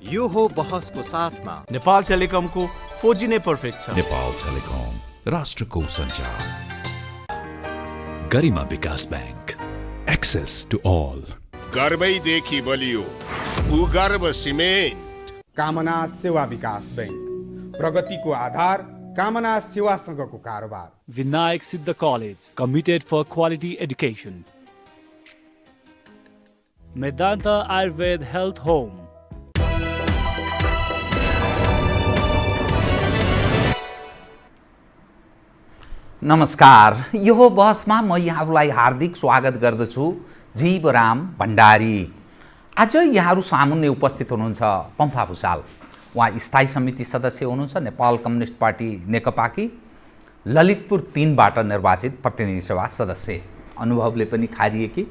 यो हो बहसको साथमा नेपाल टेलिकमको 4G नै पर्फेक्ट छ। नेपाल टेलिकम राष्ट्रको सञ्चार। गरिमा विकास बैंक, एक्सेस टु अल। गर्वैदेखि बलियो भूगर्भ सिमेन्ट। कामना सेवा विकास बैंक, प्रगतिको आधार कामना सेवासँगको कारोबार। Vinayak Siddha college, committed for quality education. Medanta Ayurveda health home. नमस्कार, यो बहसमा म यहाँहरूलाई हार्दिक स्वागत गर्दछु। जीवराम भण्डारी। आज यहाँहरू सामुन्ने उपस्थित हुनुहुन्छ पम्फा भुषाल। उहाँ स्थायी समिति सदस्य हुनुहुन्छ नेपाल कम्युनिस्ट पार्टी नेकपाकी ललितपुर 3बाट निर्वाचित प्रतिनिधि सभा सदस्य। अनुभवले पनि खारिएकी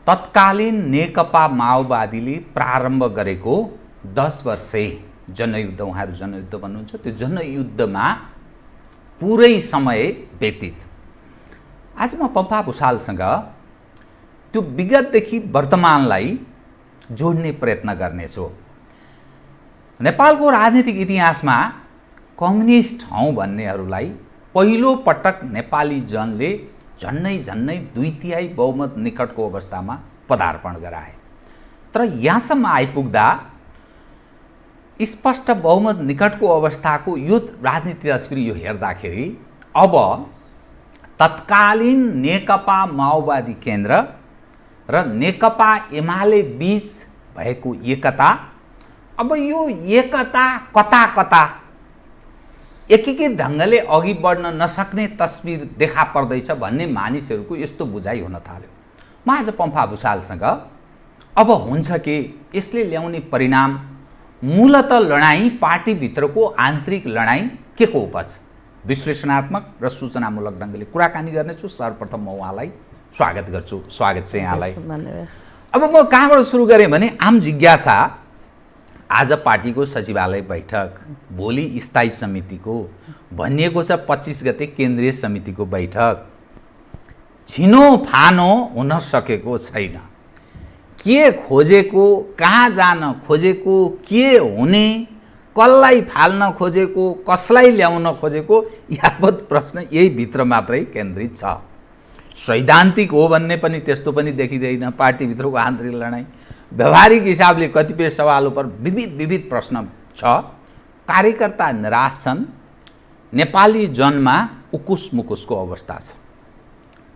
तत्कालीन नेकपा माओवादीले प्रारम्भ गरेको 10 वर्षे जनयुद्ध, उहाँहरू जनयुद्ध भन्नुहुन्छ, त्यो जनयुद्धमा पुरै समय व्यतीत। आज म पम्फा भुषालसँग त्यो विगतदेखि वर्तमानलाई जोड्ने प्रयत्न गर्नेछु। नेपालको राजनीतिक इतिहासमा कम्युनिस्ट हौँ भन्नेहरूलाई पहिलो पटक नेपाली जनले झन्नै 2/3 बहुमत निकटको अवस्थामा पदार्पण गराए। तर यहाँसम्म आइपुग्दा स्पष्ट बहुमत निकटको अवस्थाको यो राजनीतिक तस्बिर यो हेर्दाखेरि अब तत्कालीन नेकपा माओवादी केन्द्र र नेकपा एमाले बीच भएको एकता, अब यो एकता कता कता एकीकृत ढङ्गले अघि बढ्न नसक्ने तस्बिर देखा पर्दैछ भन्ने मानिसहरूको यस्तो बुझाइ हुन थाल्यो। म आज पम्फा भुषालसँग अब हुन्छ कि यसले ल्याउने परिणाम मूलत लडाईँ पार्टीभित्रको आन्तरिक लडाईँ के को उपज, विश्लेषणात्मक र सूचनामूलक ढङ्गले कुराकानी गर्नेछु। सर्वप्रथम म उहाँलाई स्वागत गर्छु। स्वागत छ यहाँलाई। अब म कहाँबाट सुरु गरेँ भने आम जिज्ञासा, आज पार्टीको सचिवालय बैठक, भोलि स्थायी समितिको, भनिएको छ 25 गते केन्द्रीय समितिको बैठक, छिनोफानो हुन सकेको छैन। के खोजेको, कहाँ जान खोजेको, के हुने, कसलाई फाल्न खोजेको, कसलाई ल्याउन खोजेको, यावत प्रश्न यही भित्र मात्रै केन्द्रित छ। सैद्धान्तिक हो भन्ने पनि त्यस्तो पनि देखिँदैन। पार्टीभित्रको आन्तरिक लडाईँ, व्यवहारिक हिसाबले कतिपय सवाल उपर विविध प्रश्न छ। कार्यकर्ता निराश छन्। नेपाली जनमा उकुस मुकुसको अवस्था छ।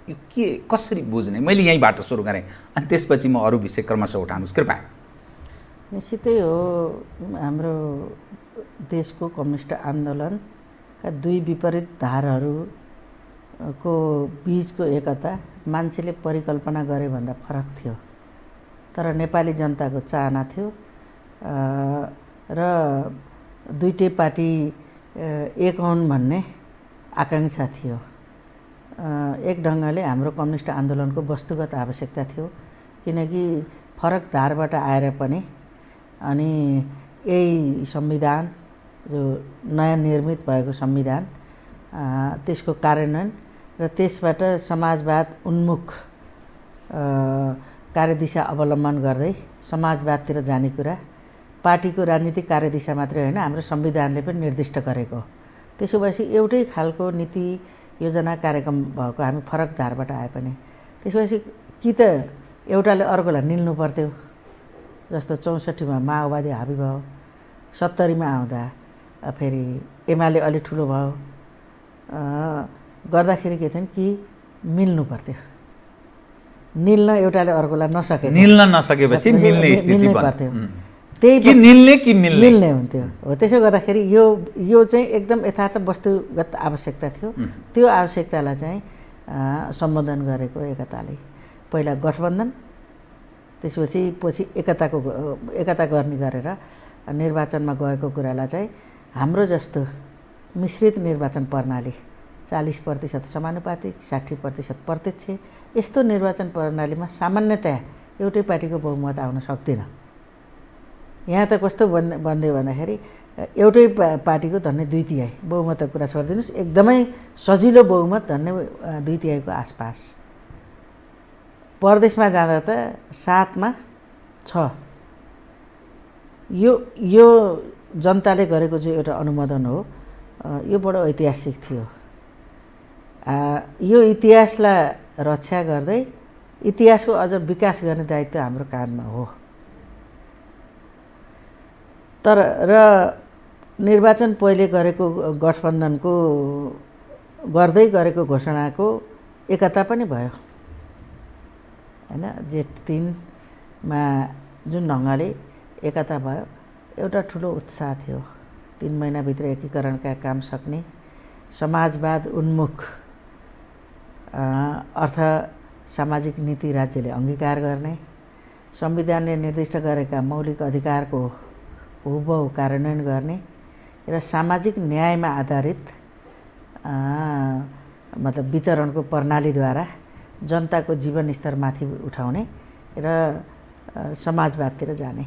यो के कसरी बुझ्ने, मैले यहीँबाट सुरु गरेँ अनि त्यसपछि म अरू विषय क्रमशः उठाउनुहोस् कृपया। निश्चितै हो, हाम्रो देशको कम्युनिस्ट आन्दोलनका दुई विपरीत धारहरूको बीचको एकता मान्छेले परिकल्पना गरे भन्दा फरक थियो। तर नेपाली जनताको चाहना थियो र दुईटै पार्टी एक हुन् भन्ने आकाङ्क्षा थियो। एक ढङ्गले हाम्रो कम्युनिस्ट आन्दोलनको वस्तुगत आवश्यकता थियो, किनकि फरक धारबाट आएर पनि अनि यही संविधान जो नयाँ निर्मित भएको संविधान, त्यसको कार्यान्वयन र त्यसबाट समाजवाद उन्मुख कार्यदिशा अवलम्बन गर्दै समाजवादतिर जाने कुरा पार्टीको राजनीतिक कार्यदिशा मात्रै होइन, हाम्रो संविधानले पनि निर्दिष्ट गरेको। त्यसो भएपछि एउटै खालको नीति योजना कार्यक्रम भएको हामी फरक धारबाट आए पनि त्यसपछि कि त एउटाले अर्कोलाई निल्नु पर्थ्यो। जस्तो 64मा माओवादी हाबी भयो, 70मा आउँदा फेरि एमाले अलि ठुलो भयो, गर्दाखेरि के थियो कि मिल्नु पर्थ्यो। निल्न एउटाले अर्कोलाई निल्न नसकेपछि मिल्ने स्थिति पर्थ्यो। त्यही कि निल्ने कि मिल्ने हुन्थ्यो। हो, त्यसो गर्दाखेरि यो चाहिँ एकदम यथार्थ वस्तुगत आवश्यकता थियो। त्यो आवश्यकतालाई चाहिँ सम्बोधन गरेको एकताले पहिला गठबन्धन, त्यसपछि एकता गर्ने गरेर निर्वाचनमा गएको कुरालाई चाहिँ हाम्रो जस्तो मिश्रित निर्वाचन प्रणाली 40% समानुपातिक, 60% प्रत्यक्ष, यस्तो निर्वाचन प्रणालीमा सामान्यतया एउटै पार्टीको बहुमत आउन सक्दैन। यहाँ त कस्तो भन्दै भन्दाखेरि एउटै पार्टीको धन्य 2/3 बहुमतको कुरा छोडिदिनुहोस्, एकदमै सजिलो बहुमत धन्य 2/3 को आसपास। परदेशमा जाँदा त 7मा 6 यो जनताले गरेको चाहिँ एउटा अनुमोदन हो, यो बडो ऐतिहासिक थियो। यो इतिहासलाई रक्षा गर्दै इतिहासको अझ विकास गर्ने दायित्व हाम्रो काँधमा हो। तर र निर्वाचन पहिले गरेको गठबन्धनको गर्दै गरेको घोषणाको एकता पनि भयो हैन। जेठ 3 जुन ढङ्गले एकता भयो, एउटा ठुलो उत्साह थियो। 3 महिनाभित्र एकीकरणका काम सक्ने, समाजवाद उन्मुख अर्थ सामाजिक नीति राज्यले अङ्गीकार गर्ने, संविधानले निर्दिष्ट गरेका मौलिक अधिकारको हुबहु कार्यान्वयन गर्ने र सामाजिक न्यायमा आधारित मतलब वितरणको प्रणालीद्वारा जनताको जीवनस्तर माथि उठाउने र समाजवादतिर जाने,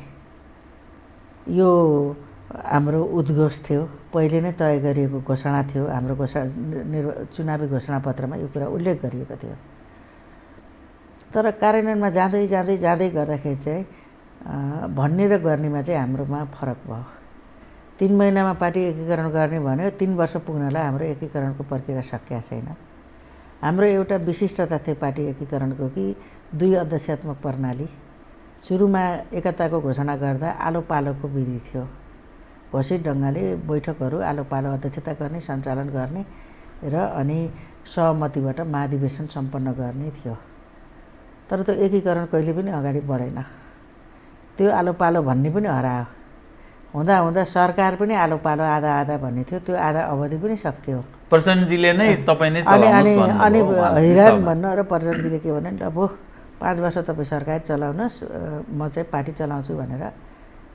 यो हाम्रो उद्घोष थियो। पहिले नै तय गरिएको घोषणा थियो। हाम्रो चुनावी घोषणापत्रमा यो कुरा उल्लेख गरिएको थियो। तर कार्यान्वयनमा जाँदै जाँदै जाँदै गर्दाखेरि चाहिँ भन्ने र गर्नेमा चाहिँ हाम्रोमा फरक भयो। 3 महिनामा पार्टी एकीकरण गर्ने भन्यो, 3 वर्ष पुग्नलाई हाम्रो एकीकरणको प्रक्रिया सकिएको छैन। हाम्रो एउटा विशिष्टता थियो पार्टी एकीकरणको कि 2 अध्यक्षात्मक प्रणाली। सुरुमा एकताको घोषणा गर्दा आलो पालोको विधि थियो। घोषित ढङ्गले बैठकहरू आलो पालो अध्यक्षता गर्ने, सञ्चालन गर्ने र अनि सहमतिबाट महाधिवेशन सम्पन्न गर्ने थियो। तर त्यो एकीकरण कहिले पनि अगाडि बढेन। त्यो आलो पालो भन्ने पनि हरायो। हुँदा हुँदा सरकार पनि आलो पालो आधा आधा भन्ने थियो, त्यो आधा अवधि पनि सकियो। प्रचण्डजीले नै तपाईँ नै अनि हैरान भन्नु र प्रचण्डजीले के भने अब 5 वर्ष तपाईँ सरकार चलाउनुहोस्, म चाहिँ पार्टी चलाउँछु भनेर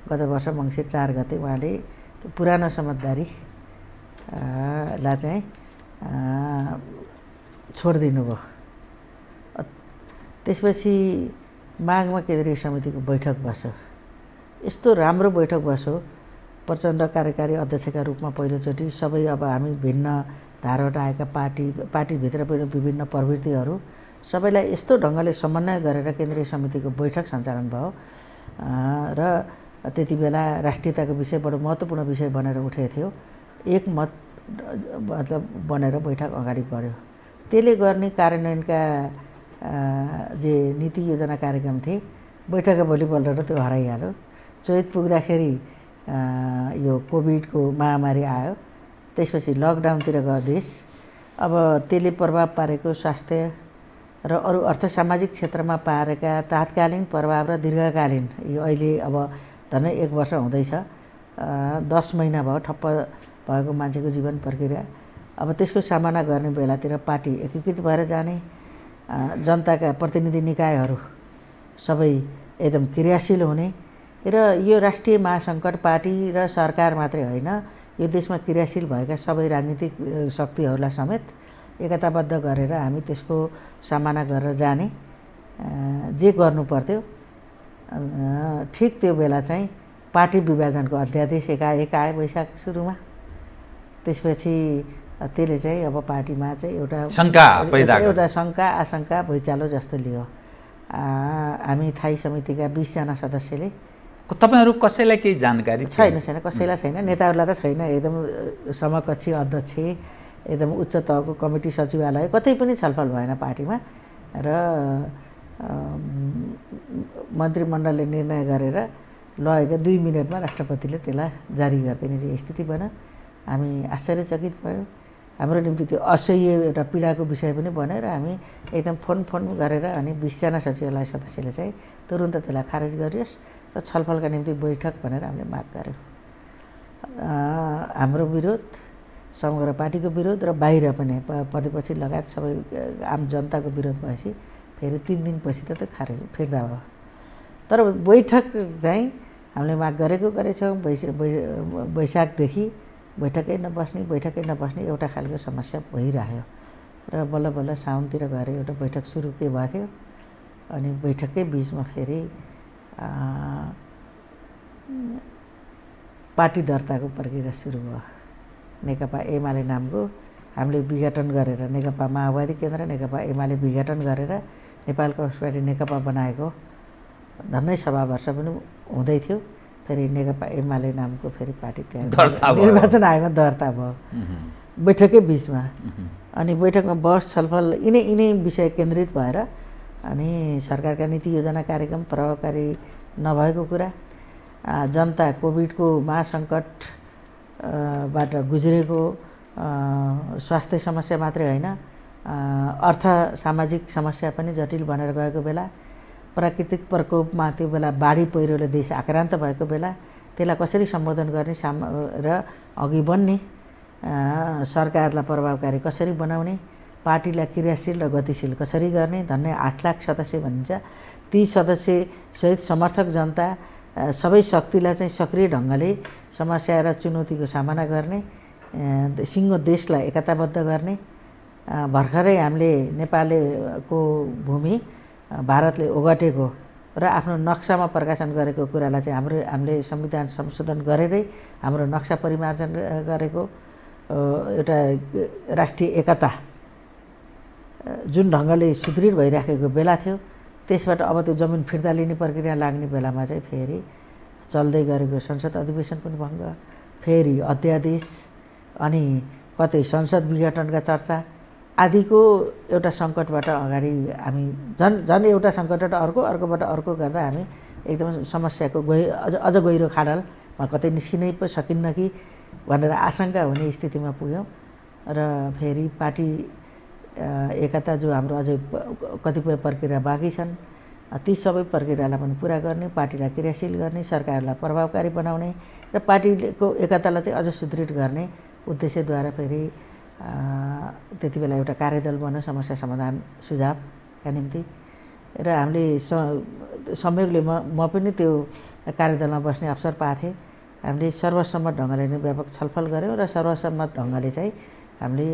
गत वर्ष मङ्सिर 4 गते उहाँले पुरानो समझदारी लाई चाहिँ छोडिदिनु भयो। त्यसपछि माघमा केन्द्रीय समितिको बैठक बस्यो। यस्तो राम्रो बैठक बस्यो। प्रचण्ड कार्यकारी अध्यक्षका रूपमा पहिलोचोटि सबै अब हामी भिन्न धारबाट आएका पार्टीभित्र पनि विभिन्न प्रवृत्तिहरू सबैलाई यस्तो ढङ्गले समन्वय गरेर केन्द्रीय समितिको बैठक सञ्चालन भयो र त्यति बेला राष्ट्रियताको विषय बडो महत्त्वपूर्ण विषय बनेर उठेको थियो। एक मत मतलब बनेर बैठक अगाडि बढ्यो। त्यसले गर्ने कार्यान्वयनका जे नीति योजना कार्यक्रम थिए, बैठकका भोलिपल्ट त्यो हराइहाल्यो। चैत पुग्दाखेरि यो कोभिडको महामारी आयो। त्यसपछि लकडाउनतिर गयो देश। अब त्यसले प्रभाव पारेको स्वास्थ्य र अरू अर्थ सामाजिक क्षेत्रमा पारेका तात्कालीन प्रभाव र दीर्घकालीन, यो अहिले अब झन्डै 1 वर्ष हुँदैछ, 10 महिना भयो ठप्प भएको मान्छेको जीवन प्रक्रिया। अब त्यसको सामना गर्ने बेलातिर पार्टी एकीकृत भएर जाने, जनताका प्रतिनिधि निकायहरू सबै एकदम क्रियाशील हुने र यो राष्ट्रिय महासङ्कट पार्टी र सरकार मात्रै होइन, यो देशमा क्रियाशील भएका सबै राजनीतिक शक्तिहरूलाई समेत एकताबद्ध गरेर हामी त्यसको सामना गरेर जाने जे गर्नु पर्थ्यो। ठिक त्यो बेला चाहिँ पार्टी विभाजनको अध्यादेश एकाएक आयो वैशाख सुरुमा। त्यसपछि त्यसले चाहिँ अब पार्टीमा चाहिँ एउटा शङ्का आशंका भुइँचालो जस्तो लियो। हामी थाई समितिका 20 जना सदस्यले, तपाईहरु कसैलाई केही जानकारी छैन कसैलाई छैन, नेताहरूलाई त छैन, एकदम समकक्षी अध्यक्ष, एकदम उच्च तहको कमिटी सचिवालय कतै पनि छलफल भएन पार्टीमा र मन्त्रीमण्डलले निर्णय गरेर लगेका 2 मिनेटमा राष्ट्रपतिले त्यसलाई जारी गरिदिने चाहिँ स्थिति बन्यो। हामी आश्चर्यचकित भयौँ। हाम्रो निम्ति त्यो असह्य एउटा पीडाको विषय पनि बन्यो र हामी एकदम फोन गरेर अनि 20 जना सचिवालय सदस्यले चाहिँ तुरुन्त त्यसलाई खारेज गरियोस् र छलफलका निम्ति बैठक भनेर हामीले माग गर्यौँ। हाम्रो विरोध, समग्र पार्टीको विरोध र बाहिर पनि प्रतिपक्षी लगायत सबै आम जनताको विरोध भएपछि फेरि 3 दिनपछि त त्यो खारेज फिर्ता भयो। तर बैठक चाहिँ हामीले माग गरेछौँ। वैशाखदेखि बैठकै नबस्ने एउटा खालको समस्या भइरह्यो र बल्ल बल्ल साउनतिर गएर एउटा बैठक सुरु के भएको थियो। अनि बैठककै बिचमा फेरि पार्टी दर्ताको प्रक्रिया सुरु भयो। नेकपा एमाले नामको हामीले विघटन गरेर, नेकपा माओवादी केन्द्र नेकपा एमाले विघटन गरेर नेपाल कम्युनिस्ट पार्टी नेकपा बनाएको झन्डै सभा वर्ष पनि हुँदै थियो। फेरि नेकपा एमाले नामको फेरि पार्टी त्यहाँ दर्ता भयो। निर्वाचन आयोगमा दर्ता भयो बैठकै बिचमा। अनि बैठकमा बहस छलफल यिनै विषय केन्द्रित भएर अनि सरकारका नीति योजना कार्यक्रम प्रभावकारी नभएको कुरा, जनता कोभिडको महासङ्कटबाट गुज्रेको, स्वास्थ्य समस्या मात्रै होइन अर्थ सामाजिक समस्या पनि जटिल बनेर गएको बेला, प्राकृतिक प्रकोपमा त्यो बेला बाढी पहिरोले देश आक्रान्त भएको बेला त्यसलाई कसरी सम्बोधन गर्ने र अघि बढ्ने, सरकारलाई प्रभावकारी कसरी बनाउने, पार्टीलाई क्रियाशील र गतिशील कसरी गर्ने, धन्य 8 लाख सदस्य भनिन्छ, ती सदस्यसहित समर्थक जनता सबै शक्तिलाई चाहिँ सक्रिय ढङ्गले समस्या र चुनौतीको सामना गर्ने, सिङ्गो देशलाई एकताबद्ध गर्ने। भर्खरै हामीले नेपालको भूमि भारतले ओगटेको र आफ्नो नक्सामा प्रकाशन गरेको कुरालाई चाहिँ हामीले संविधान संशोधन गरेरै हाम्रो नक्सा परिमार्जन गरेको एउटा राष्ट्रिय एकता जुन ढङ्गले सुदृढ भइराखेको बेला थियो, त्यसबाट अब त्यो जमिन फिर्ता लिने प्रक्रिया लाग्ने बेलामा चाहिँ फेरि चल्दै गरेको संसद अधिवेशन पनि भङ्ग, फेरि अध्यादेश, अनि कतै संसद विघटनका चर्चा आदिको एउटा सङ्कटबाट अगाडि हामी झन् एउटा सङ्कटबाट अर्कोबाट अर्को गर्दा हामी एकदम समस्याको अझ गहिरो खाडलमा कतै निस्किनै पो सकिन्न कि भनेर आशंका हुने स्थितिमा पुग्यौँ। र फेरि पार्टी एकता जो हाम्रो अझै कतिपय प्रक्रिया बाँकी छन्, ती सबै प्रक्रियालाई पनि पुरा गर्ने, पार्टीलाई क्रियाशील गर्ने, सरकारलाई प्रभावकारी बनाउने र पार्टीको एकतालाई चाहिँ अझ सुदृढ गर्ने उद्देश्यद्वारा फेरि त्यति बेला एउटा कार्यदल बन्यो समस्या समाधान सुझावका निम्ति। र हामीले संयोगले म पनि त्यो कार्यदलमा बस्ने अवसर पाएको थिएँ। हामीले सर्वसम्मत ढङ्गले नै व्यापक छलफल गऱ्यौँ र सर्वसम्मत ढङ्गले चाहिँ हामीले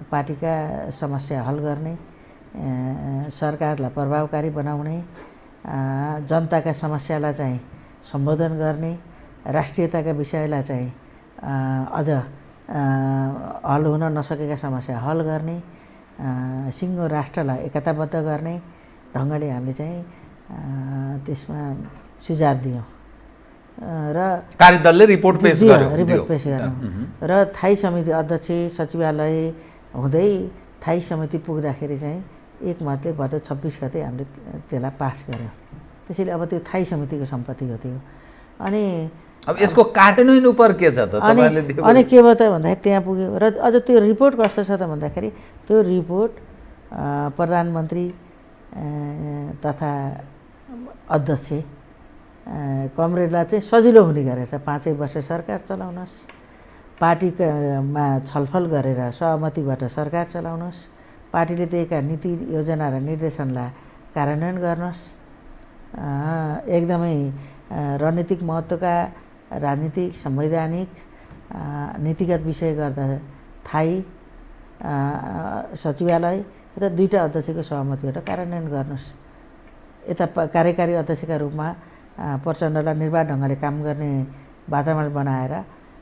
पार्टीका समस्या हल गर्ने, सरकारलाई प्रभावकारी बनाउने, जनताका समस्यालाई चाहिँ सम्बोधन गर्ने, राष्ट्रियताका विषयलाई चाहिँ अझ हल हुन नसकेका समस्या हल गर्ने, सिङ्गो राष्ट्रलाई एकताबद्ध गर्ने ढङ्गले हामीले चाहिँ त्यसमा सुझाव दियौँ र कार्यदलले रिपोर्ट पेश गर्यो। रिपोर्ट पेश गऱ्यौँ र थाई समिति अध्यक्ष सचिवालय हुँदै थाई समिति पुग्दाखेरि चाहिँ एकमतले भदौ 26 गते हामीले त्यसलाई पास गऱ्यौँ। त्यसैले अब त्यो थाई समितिको सम्पत्ति हो त्यो। अनि अब यसको कार्यान्वयन उप के छ त तपाईहरुले? अनि के भयो त भन्दाखेरि त्यहाँ पुग्यो र अझ त्यो रिपोर्ट कस्तो छ त भन्दाखेरि त्यो रिपोर्ट प्रधानमन्त्री तथा अध्यक्ष कमरेडलाई चाहिँ सजिलो हुने गरेछ। 5 वर्ष सरकार चलाउनुहोस्, पार्टीमा छलफल गरेर सहमतिबाट सरकार चलाउनुहोस्, पार्टीले दिएका नीति योजना र निर्देशनलाई कार्यान्वयन गर्नुहोस्, एकदमै रणनीतिक महत्त्वका राजनीतिक संवैधानिक नीतिगत विषय गर्दा थाई सचिवालय र 2टा अध्यक्षको सहमतिबाट कार्यान्वयन गर्नुहोस्। यता कार्यकारी अध्यक्षका रूपमा प्रचण्डलाई निर्वाध ढङ्गले काम गर्ने वातावरण बनाएर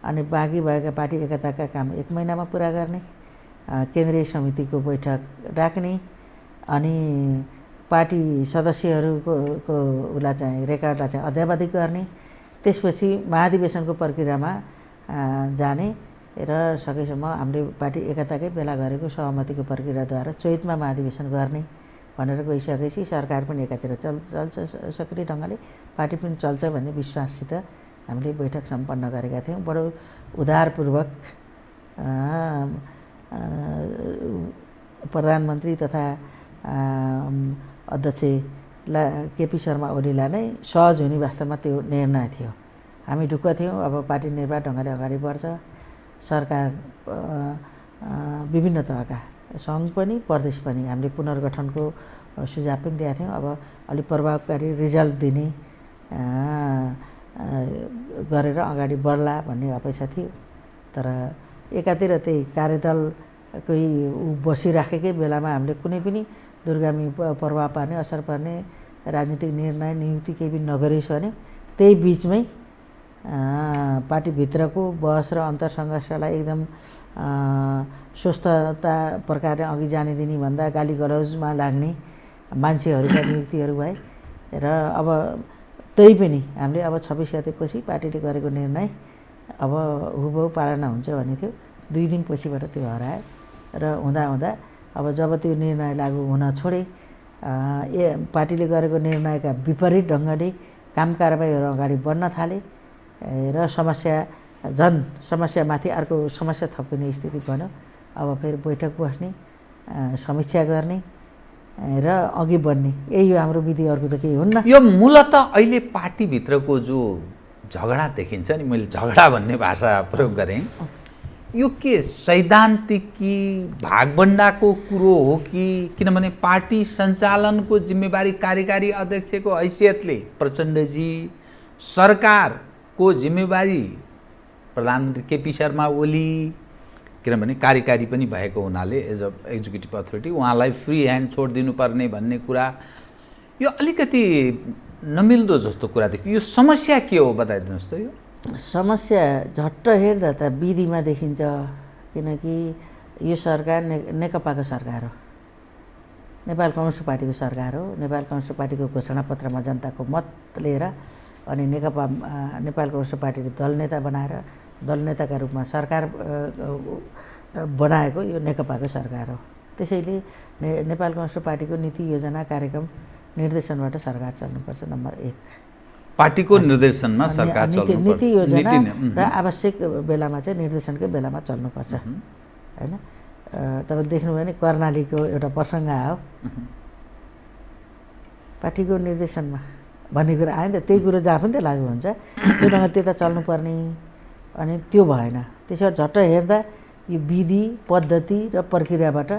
अनि बाँकी भएका पार्टी एकताका काम 1 महिनामा पुरा गर्ने, केन्द्रीय समितिको बैठक राख्ने, अनि पार्टी सदस्यहरूको उसलाई चाहिँ रेकर्डलाई चाहिँ अध्यावधिक गर्ने, त्यसपछि महाधिवेशनको प्रक्रियामा जाने र सकेसम्म हामीले पार्टी एकताकै बेला गरेको सहमतिको प्रक्रियाद्वारा चैतमा महाधिवेशन गर्ने भनेर गइसकेपछि सरकार पनि एकातिर चल्छ सक्रिय ढङ्गले, पार्टी पनि चल्छ भन्ने विश्वाससित हामीले बैठक सम्पन्न गरेका थियौँ। बडो उदारपूर्वक प्रधानमन्त्री तथा अध्यक्षलाई केपी शर्मा ओलीलाई नै सहज हुने वास्तवमा त्यो निर्णय थियो। हामी ढुक्क थियौँ अब पार्टी निर्वाध ढङ्गले अगाडि बढ्छ। सरकार विभिन्न तहका सङ्घ पनि प्रदेश पनि हामीले पुनर्गठनको सुझाव पनि दिएका थियौँ। अब अलिक प्रभावकारी रिजल्ट दिने गरेर अगाडि बढ्ला भन्ने अपेक्षा थियो। तर एकातिर त्यही कार्यदलकै बसिराखेकै बेलामा हामीले कुनै पनि दूरगामी प्रभाव पार्ने असर पर्ने राजनीतिक निर्णय नियुक्ति केही पनि नगरियोस् भने त्यही बिचमै पार्टीभित्रको बहस र अन्तरसङ्घर्षलाई एकदम स्वस्थता प्रकारले अघि जाने दिने भन्दा गाली गलौजमा लाग्ने मान्छेहरूका नियुक्तिहरू भए र अब त्यही पनि हामीले अब 26 गतेपछि पार्टीले गरेको निर्णय अब हुबहु पालना हुन्छ भन्ने थियो। 2 दिनपछिबाट त्यो हरायो र हुँदा अब जब त्यो निर्णय लागू हुन छोडे पार्टीले गरेको निर्णयका विपरीत ढङ्गले काम कारबाहीहरू अगाडि बढ्न थाले र समस्यामाथि अर्को समस्या थपिने स्थिति बन्यो। अब फेरि बैठक बस्ने समीक्षा गर्ने र अघि बढ्ने यही हो हाम्रो विधि, अर्को त केही हुन्न। यो मूलत अहिले पार्टीभित्रको जो झगडा देखिन्छ नि, मैले झगडा भन्ने भाषा प्रयोग गरेँ, यो के सैद्धान्तिक कि भागभण्डाको कुरो हो कि किनभने पार्टी सञ्चालनको जिम्मेवारी कार्यकारी अध्यक्षको हैसियतले प्रचण्डजी, सरकारको जिम्मेवारी प्रधानमन्त्री केपी शर्मा ओली, किनभने कार्यकारी पनि भएको हुनाले एज अ एक्जिक्युटिभ अथोरिटी उहाँलाई फ्री ह्यान्ड छोडिदिनु पर्ने भन्ने कुरा यो अलिकति नमिल्दो जस्तो कुरा देखियो। यो समस्या के हो बताइदिनुहोस् त। यो समस्या झट्ट हेर्दा त विधिमा देखिन्छ, किनकि यो सरकार नेकपाको सरकार हो, नेपाल कम्युनिस्ट पार्टीको सरकार हो। नेपाल कम्युनिस्ट पार्टीको घोषणापत्रमा जनताको मत लिएर अनि नेपाल कम्युनिस्ट पार्टीले दल नेता बनाएर दल नेताका रूपमा सरकार बनाएको यो नेकपाको सरकार हो। त्यसैले नेपाल कम्युनिस्ट पार्टीको नीति योजना कार्यक्रम निर्देशनबाट सरकार चल्नुपर्छ, नम्बर 1। पार्टीको निर्देशनमा सरकार चल्नुपर्छ, नीति योजना र आवश्यक बेलामा चाहिँ निर्देशनकै बेलामा चल्नुपर्छ हैन। तपाईँ देख्नुभयो भने कर्णालीको एउटा प्रसङ्ग आयो, पार्टीको निर्देशनमा भन्ने कुरा आयो नि त। त्यही कुरो जहाँ पनि त लागु हुन्छ, त्यो ढङ्ग त्यता चल्नुपर्ने, अनि त्यो भएन। त्यसो झट्ट हेर्दा यो विधि पद्धति र प्रक्रियाबाट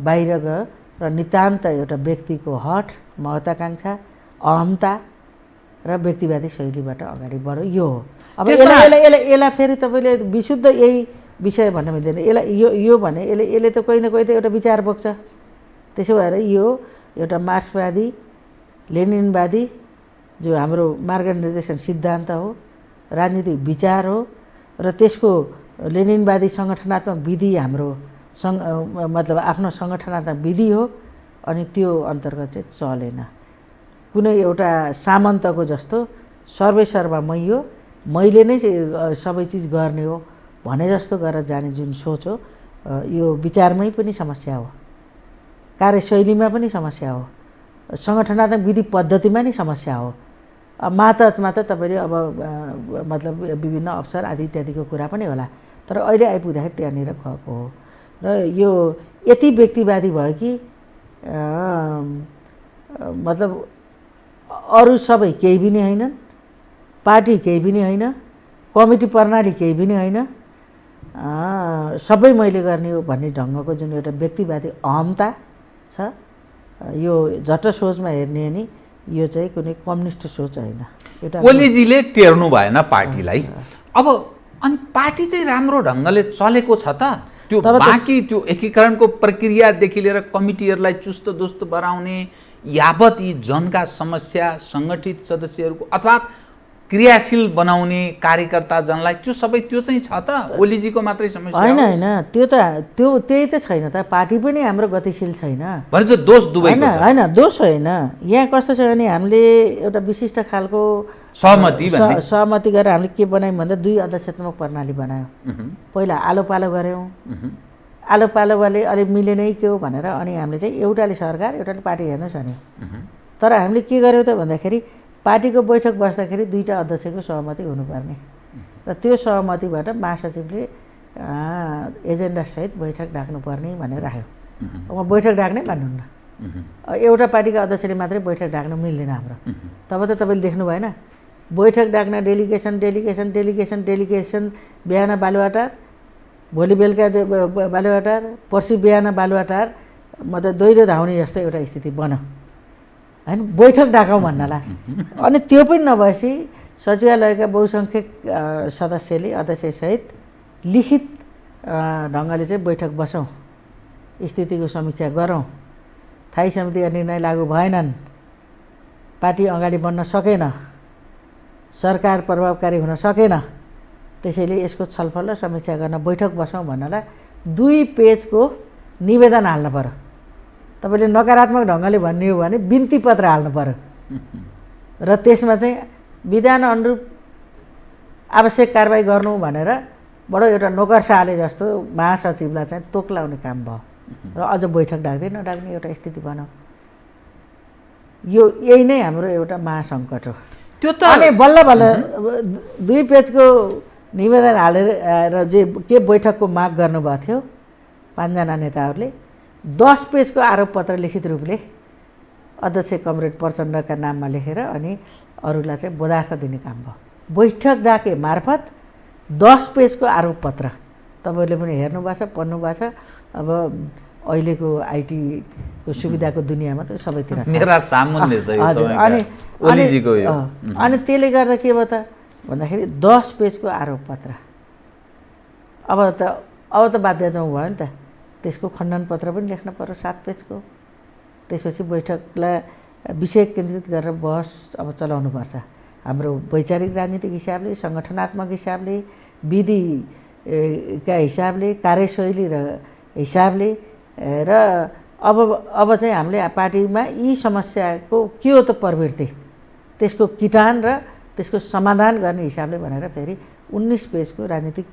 बाहिर गयो र नितान्त एउटा व्यक्तिको हट, महत्त्वाकांक्षा, अहमता र व्यक्तिवादी शैलीबाट अगाडि बढ्यो, यो हो। अब यसलाई फेरि तपाईँले विशुद्ध यही विषय भन्न मिल्दैन। यसलाई यो भने यसले त कोही न कोही त एउटा विचार बोक्छ। त्यसो भएर यो एउटा मार्क्सवादी लेनिनवादी जो हाम्रो मार्गनिर्देशन सिद्धान्त हो, राजनीतिक विचार हो र त्यसको लेनिनवादी सङ्गठनात्मक विधि हाम्रो मतलब आफ्नो सङ्गठनात्मक विधि हो, अनि त्यो अन्तर्गत चाहिँ चलेन। कुनै एउटा सामन्तको जस्तो सर्वेसर्वा मै हो, मैले नै सबै चिज गर्ने हो भने जस्तो गरेर जाने जुन सोच हो, यो विचारमै पनि समस्या हो, कार्यशैलीमा पनि समस्या हो, सङ्गठनात्मक विधि पद्धतिमा नै समस्या हो। मातहतमा त तपाईँले अब मतलब विभिन्न अवसर आदि इत्यादिको कुरा पनि होला, तर अहिले आइपुग्दाखेरि त्यहाँनिर गएको हो। र यो यति व्यक्तिवादी भयो कि मतलब अरू सबै केही पनि हैनन्, पार्टी केही पनि होइन, कमिटी प्रणाली केही पनि होइन, सबै मैले गर्ने हो भन्ने ढङ्गको जुन एउटा व्यक्तिवादी अहमता छ, यो झट्ट सोचमा हेर्ने हो नि यो चाहिँ कुनै कम्युनिस्ट सोच होइन। ओलीजीले टेर्नु भएन पार्टीलाई। अब अनि पार्टी चाहिँ राम्रो ढङ्गले चलेको छ त? त्यो बाँकी त्यो एकीकरणको प्रक्रियादेखि लिएर कमिटीहरूलाई चुस्त दुस्त बनाउने यावत यी जनका समस्या, सङ्गठित सदस्यहरूको अथवा क्रियाशील बनाउने कार्यकर्ता जनलाई त्यो सबै त्यो चाहिँ छ त? ओलीजीको मात्रै समस्या होइन, त्यही त छैन त। पार्टी पनि हाम्रो गतिशील छैन भनेपछि दोष दुवैको छ। होइन, दोष होइन। यहाँ कस्तो छ भने हामीले एउटा विशिष्ट खालको सहमति गरेर हामीले के बनायौँ भन्दा 2 अध्यक्षात्मक प्रणाली बनायौँ। पहिला आलो पालो गऱ्यौँ, आलो पालोवाले अलिक मिलेनै के हो भनेर अनि हामीले चाहिँ एउटाले सरकार एउटाले पार्टी हेर्नुहोस् भन्यो। तर हामीले के गर्यौँ त भन्दाखेरि पार्टीको बैठक बस्दाखेरि 2टा अध्यक्षको सहमति हुनुपर्ने र त्यो सहमतिबाट महासचिवले एजेन्डासहित बैठक डाक्नुपर्ने भनेर राख्यो। अब बैठक डाक्नै मान्नुहुन्न, एउटा पार्टीका अध्यक्षले मात्रै बैठक डाक्न मिल्दैन हाम्रो। तब त तपाईँले देख्नु भएन, बैठक डाक्न डेलिगेसन बिहान बालुवाटार, भोलि बेलुका बालुवाटार, पर्सि बिहान बालुवाटार, मतलब दैलो धाउने जस्तो एउटा स्थिति बन्यो होइन, बैठक डाकौँ भन्नलाई। अनि त्यो पनि नभएपछि सचिवालयका बहुसङ्ख्यक सदस्यले अध्यक्षसहित लिखित ढङ्गले चाहिँ बैठक बसौँ, स्थितिको समीक्षा गरौँ, स्थायी समितिका निर्णय लागू भएनन्, पार्टी अगाडि बढ्न सकेन, सरकार प्रभावकारी हुन सकेन, त्यसैले यसको छलफल र समीक्षा गर्न बैठक बसौँ भन्नलाई 2 पेजको निवेदन हाल्नु पर्यो। तपाईँले नकारात्मक ढङ्गले भन्ने हो भने बिन्ती पत्र हाल्नु पर्यो। र त्यसमा चाहिँ विधान अनुरूप आवश्यक कारबाही गर्नु भनेर बडो एउटा नोकरशाहले जस्तो महासचिवलाई चाहिँ तोक लाउने काम भयो र अझ बैठक डाक्दै नडाक्ने एउटा स्थिति बनाऊ। यही नै हाम्रो एउटा महासङ्कट हो। त्यो त अनि बल्ल बल्ल 2 पेजको निवेदन हालेर के बैठकको माग गर्नुभएको थियो 5 जना नेताहरूले 10 पेजको आरोप पत्र लिखित रूपले अध्यक्ष कमरेड प्रचण्डका नाममा लेखेर अनि अरूलाई चाहिँ बोधार्थ दिने काम भयो। बैठक डाके मार्फत 10 पेजको आरोप पत्र तपाईँहरूले पनि हेर्नु भएको छ, पढ्नु भएको छ। अब अहिलेको आइटीको सुविधाको दुनियाँमा त सबैतिर छ। मेरा सामुन्ने छ यो तपाईको ओलीजीको यो। अनि त्यसले गर्दा के भयो त भन्दाखेरि 10 पेजको आरोप पत्र अब त बाध्य जाउँ भयो नि त। त्यसको खण्डन पत्र पनि लेख्न पर्यो 7 पेजको। त्यसपछि बैठकलाई विषय केन्द्रित गरेर बहस अब चलाउनुपर्छ। हाम्रो वैचारिक राजनीतिक हिसाबले, सङ्गठनात्मक हिसाबले, विधिका हिसाबले, कार्यशैली र हिसाबले र अब चाहिँ हामीले पार्टीमा यी समस्याको के हो त प्रवृत्ति, त्यसको किटान र त्यसको समाधान गर्ने हिसाबले भनेर फेरि 19 पेजको राजनीतिक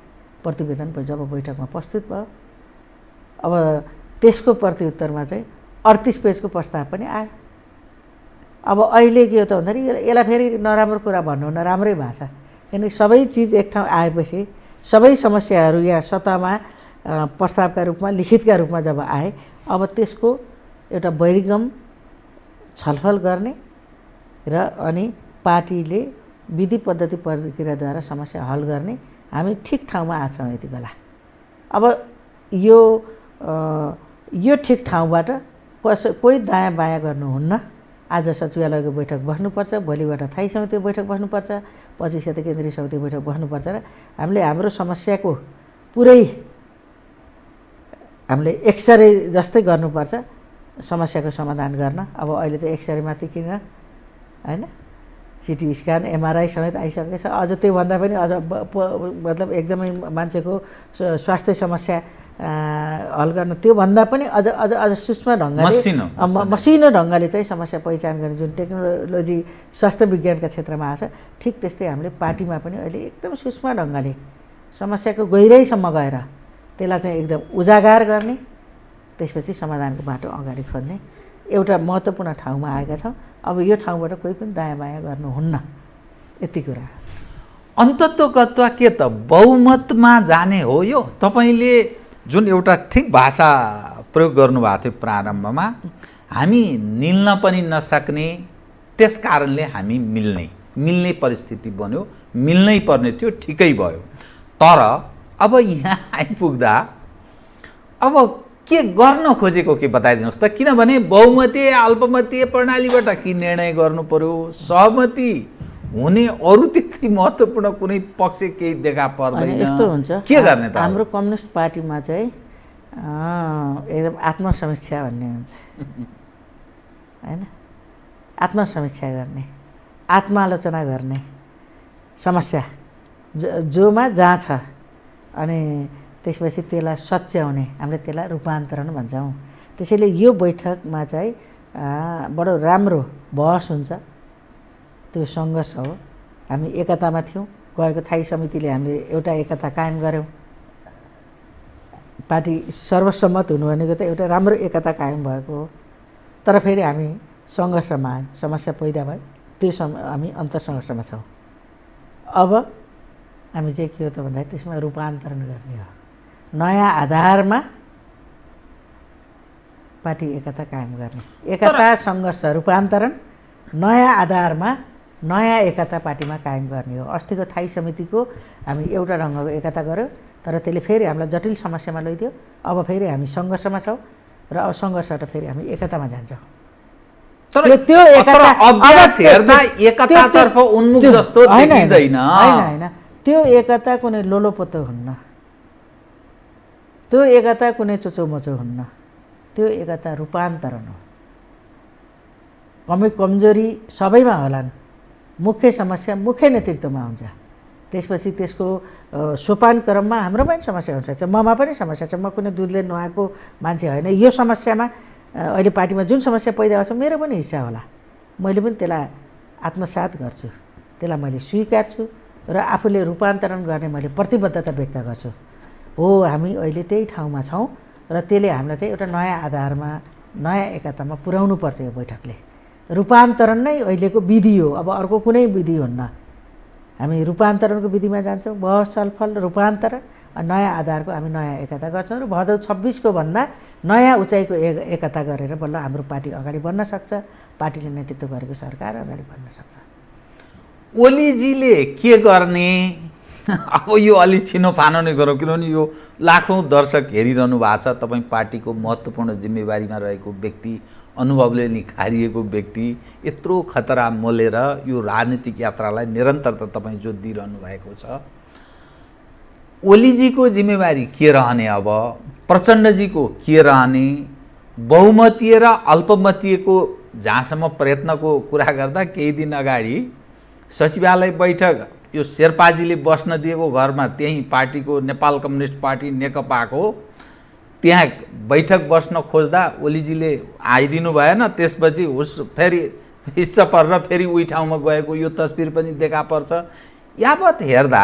प्रतिवेदन जब बैठकमा प्रस्तुत भयो, अब त्यसको प्रत्युत्तरमा चाहिँ 38 पेजको प्रस्ताव पनि आयो। अब अहिले के हो त भन्दाखेरि यसलाई फेरि नराम्रो कुरा भन्नु नराम्रै भएको छ। किनकि सबै चिज एक ठाउँ आएपछि सबै समस्याहरू यहाँ सतहमा प्रस्तावका रूपमा लिखितका रूपमा जब आए, अब त्यसको एउटा बहिर्गम छलफल गर्ने र अनि पार्टीले विधि पद्धति प्रक्रियाद्वारा समस्या हल गर्ने हामी ठिक ठाउँमा आछौँ यति बेला। अब यो ठिक ठाउँबाट कोही दायाँ बायाँ गर्नुहुन्न। आज सचिवालयको बैठक बस्नुपर्छ, भोलिबाट स्थायी समितिको बैठक बस्नुपर्छ, 25 गते केन्द्रीय समितिको बैठक बस्नुपर्छ र हामीले हाम्रो समस्याको पुरै हामीले एक्सरे जस्तै गर्नुपर्छ समस्याको समाधान गर्न। अब अहिले त एक्सरे माथि किन होइन, सिटी स्क्यान एमआरआई समेत आइसकेको छ। अझ त्योभन्दा पनि अझ मतलब एकदमै मान्छेको स्वास्थ्य समस्या हल गर्न त्योभन्दा पनि अझ सूक्ष्म ढङ्गले मसिनो ढङ्गले चाहिँ समस्या पहिचान गर्ने जुन टेक्नोलोजी स्वास्थ्य विज्ञानका क्षेत्रमा आएको छ, ठिक त्यस्तै हामीले पार्टीमा पनि अहिले एकदम सूक्ष्म ढङ्गले समस्याको गहिराइसम्म गएर त्यसलाई चाहिँ एकदम उजागर गर्ने, त्यसपछि समाधानको बाटो अगाडि खोज्ने एउटा महत्त्वपूर्ण ठाउँमा आएका छौँ। अब यो ठाउँबाट कोही पनि दायाँ बायाँ गर्नुहुन्न, यति कुरा। अन्ततोगत्वा के त बहुमतमा जाने हो यो? तपाईँले जुन एउटा ठिक भाषा प्रयोग गर्नुभएको थियो प्रारम्भमा, हामी निल्न पनि नसक्ने, त्यस कारणले हामी मिल्ने परिस्थिति बन्यो, मिल्नै पर्ने थियो, ठिकै भयो। तर अब यहाँ आइपुग्दा अब के गर्न खोजेको के बताइदिनुहोस् त। किनभने बहुमतीय अल्पमतीय प्रणालीबाट के निर्णय गर्नु पर्यो, सहमति हुने अरू त्यति महत्त्वपूर्ण कुनै पक्ष केही देखा पर्दैन। यस्तो हुन्छ के गर्ने त? हाम्रो कम्युनिस्ट पार्टीमा चाहिँ एकदम आत्मसमीक्षा भन्ने हुन्छ होइन, आत्मसमीक्षा गर्ने, आत्मालोचना गर्ने, समस्या जोमा जहाँ छ अनि त्यसपछि त्यसलाई सच्याउने, हामीले त्यसलाई रूपान्तरण भन्छौँ। त्यसैले यो बैठकमा चाहिँ बडो राम्रो बहस हुन्छ, त्यो सङ्घर्ष हो। हामी एकतामा थियौँ, गएको स्थायी समितिले हामीले एउटा एकता कायम गऱ्यौँ। पार्टी सर्वसम्मत हुनु भनेको त एउटा राम्रो एकता कायम भएको हो। तर फेरि हामी सङ्घर्षमा आयौँ, समस्या पैदा भयो, त्यो हामी अन्तर्सङ्घर्षमा छौँ। अब हामी चाहिँ के हो त भन्दाखेरि त्यसमा रूपान्तरण गर्ने हो। नयाँ आधारमा पार्टी एकता कायम गर्ने, एकता सङ्घर्ष रूपान्तरण, नयाँ आधारमा नयाँ एकता पार्टीमा कायम गर्ने हो। अस्तिको स्थायी समितिको हामी एउटा ढङ्गको एकता गऱ्यौँ, तर त्यसले फेरि हामीलाई जटिल समस्यामा लैदियो। अब फेरि हामी सङ्घर्षमा छौँ र अब सङ्घर्षबाट फेरि हामी एकतामा जान्छौँ। तर त्यो अभ्यास हेर्दा एकतातर्फ उन्मुख जस्तो देखिँदैन। होइन, त्यो एकता कुनै लोलोपोतो हुन्न, त्यो एकता कुनै चोचोमोचो हुन्न, त्यो एकता रूपान्तरण हो। कमजोरी सबैमा होलान्, मुख्य समस्या मुख्य नेतृत्वमा हुन्छ, त्यसपछि त्यसको सोपान क्रममा हाम्रोमा पनि समस्या हुन्छ। ममा पनि समस्या छ, म कुनै दुधले नुहाएको मान्छे होइन। यो समस्यामा अहिले पार्टीमा जुन समस्या पैदा भएको छ मेरो पनि हिस्सा होला, मैले पनि त्यसलाई आत्मसात गर्छु, त्यसलाई मैले स्वीकार्छु र आफूले रूपान्तरण गर्ने मैले प्रतिबद्धता व्यक्त गर्छु। हो, हामी अहिले त्यही ठाउँमा छौँ र त्यसले हामीलाई चाहिँ एउटा नयाँ आधारमा नयाँ एकतामा पुर्याउनुपर्छ। यो बैठकले रूपान्तरण नै अहिलेको विधि हो, अब अर्को कुनै विधि हुन्न। हामी रूपान्तरणको विधिमा जान्छौँ, बहस छलफल रूपान्तरण, नयाँ आधारको हामी नयाँ एकता गर्छौँ र भदौ 26को भन्दा नयाँ उचाइको एकता गरेर बल्ल हाम्रो पार्टी अगाडि बढ्न सक्छ, पार्टीले नेतृत्व गरेको सरकार अगाडि बढ्न सक्छ। ओलीजीले के गर्ने अब यो अलि छिनोफानो नै गरौँ, किनभने यो लाखौँ दर्शक हेरिरहनु भएको छ। तपाईँ पार्टीको महत्त्वपूर्ण जिम्मेवारीमा रहेको व्यक्ति, अनुभवले निखारिएको व्यक्ति, यत्रो खतरा मोलेर यो राजनीतिक यात्रालाई निरन्तरता तपाईँ जोड दिइरहनु भएको छ। ओलीजीको जिम्मेवारी के रहने, अब प्रचण्डजीको के रहने, बहुमतीय र अल्पमतीयको जहाँसम्म प्रयत्नको कुरा गर्दा केही दिन अगाडि सचिवालय बैठक यो शेर्पाजीले बस्न दिएको घरमा, त्यही पार्टीको नेपाल कम्युनिस्ट पार्टी नेकपाको त्यहाँ बैठक बस्न खोज्दा ओलीजीले आइदिनु भएन। त्यसपछि फेरि हिस्सा परेर फेरि उही ठाउँमा गएको यो तस्बिर पनि देखा पर्छ। यावत हेर्दा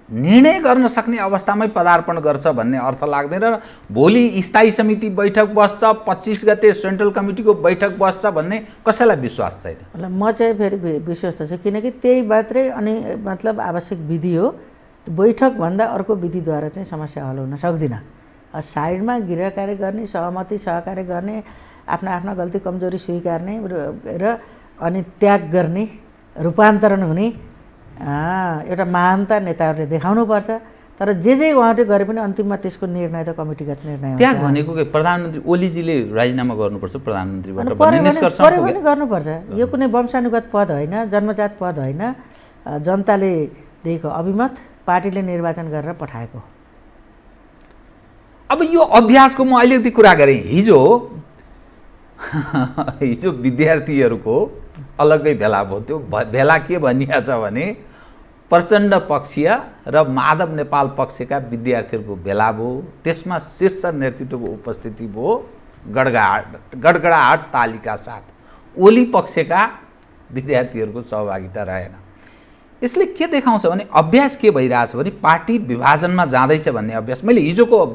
निर्णय गर्न सक्ने अवस्थामै पदार्पण गर्छ भन्ने अर्थ लाग्दैन र भोलि स्थायी समिति बैठक बस्छ, 25 गते सेन्ट्रल कमिटीको बैठक बस्छ भन्ने कसैलाई विश्वास छैन। म चाहिँ फेरि विश्वास छु, किनकि त्यही मात्रै अनि मतलब आवश्यक विधि हो। बैठकभन्दा अर्को विधिद्वारा चाहिँ समस्या हल हुन सक्दिनँ। साइडमा गृहकार्य गर्ने, सहमति सहकार्य गर्ने, आफ्ना आफ्ना गल्ती कमजोरी स्वीकार्ने र अनि त्याग गर्ने, रूपान्तरण हुने एउटा महानता नेताहरूले देखाउनुपर्छ। तर जे उहाँहरूले गरे पनि अन्तिममा त्यसको निर्णय त कमिटीगत निर्णय हुन्छ। त्यहाँ भनेको के, प्रधानमन्त्री ओलीजीले राजीनामा गर्नुपर्छ प्रधानमन्त्रीबाट भन्ने निष्कर्ष पनि गर्नुपर्छ। यो कुनै वंशानुगत पद होइन, जन्मजात पद होइन, जनताले दिएको अभिमत पार्टीले निर्वाचन गरेर पठाएको। अब यो अभ्यासको म अलिकति कुरा गरेँ। हिजो विद्यार्थीहरूको अलग्गै भेला भयो। त्यो भेला के भनिएको छ भने प्रचण्ड पक्षीय र माधव नेपाल पक्षका विद्यार्थीहरूको भेला भयो। त्यसमा शीर्ष नेतृत्वको उपस्थिति भयो, गडगडाहट तालिका साथ। ओली पक्षका विद्यार्थीहरूको सहभागिता रहेन। यसले के देखाउँछ भने अभ्यास के भइरहेछ भने पार्टी विभाजनमा जाँदैछ भन्ने अभ्यास। मैले हिजोको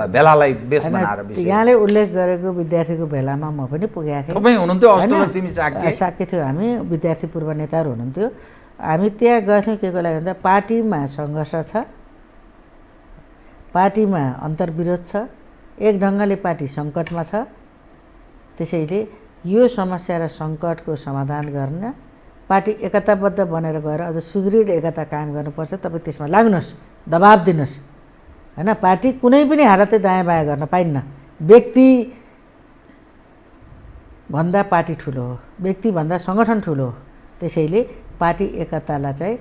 भेलालाई बेस बनाएर यहाँले उल्लेख गरेको विद्यार्थीको भेलामा म पनि पुगेको थिएँ। तपाईँ हुनुहुन्थ्यो, अष्टलक्ष्मी साक्य थियो, हामी विद्यार्थी पूर्व नेताहरू हुनुहुन्थ्यो। हामी त्यहाँ गर्थ्यौँ के को लागि भन्दा पार्टीमा सङ्घर्ष छ, पार्टीमा अन्तर्विरोध छ, एक ढङ्गले पार्टी सङ्कटमा छ। त्यसैले यो समस्या र सङ्कटको समाधान गर्न पार्टी एकताबद्ध बनेर गएर अझ सुदृढ एकता कायम गर्नुपर्छ। तपाईँ त्यसमा लाग्नुहोस्, दबाब दिनुहोस् होइन। पार्टी कुनै पनि हालतले दायाँ बायाँ गर्न पाइन्न। व्यक्तिभन्दा पार्टी ठुलो हो, व्यक्तिभन्दा सङ्गठन ठुलो हो। त्यसैले पार्टी एकतालाई चाहिँ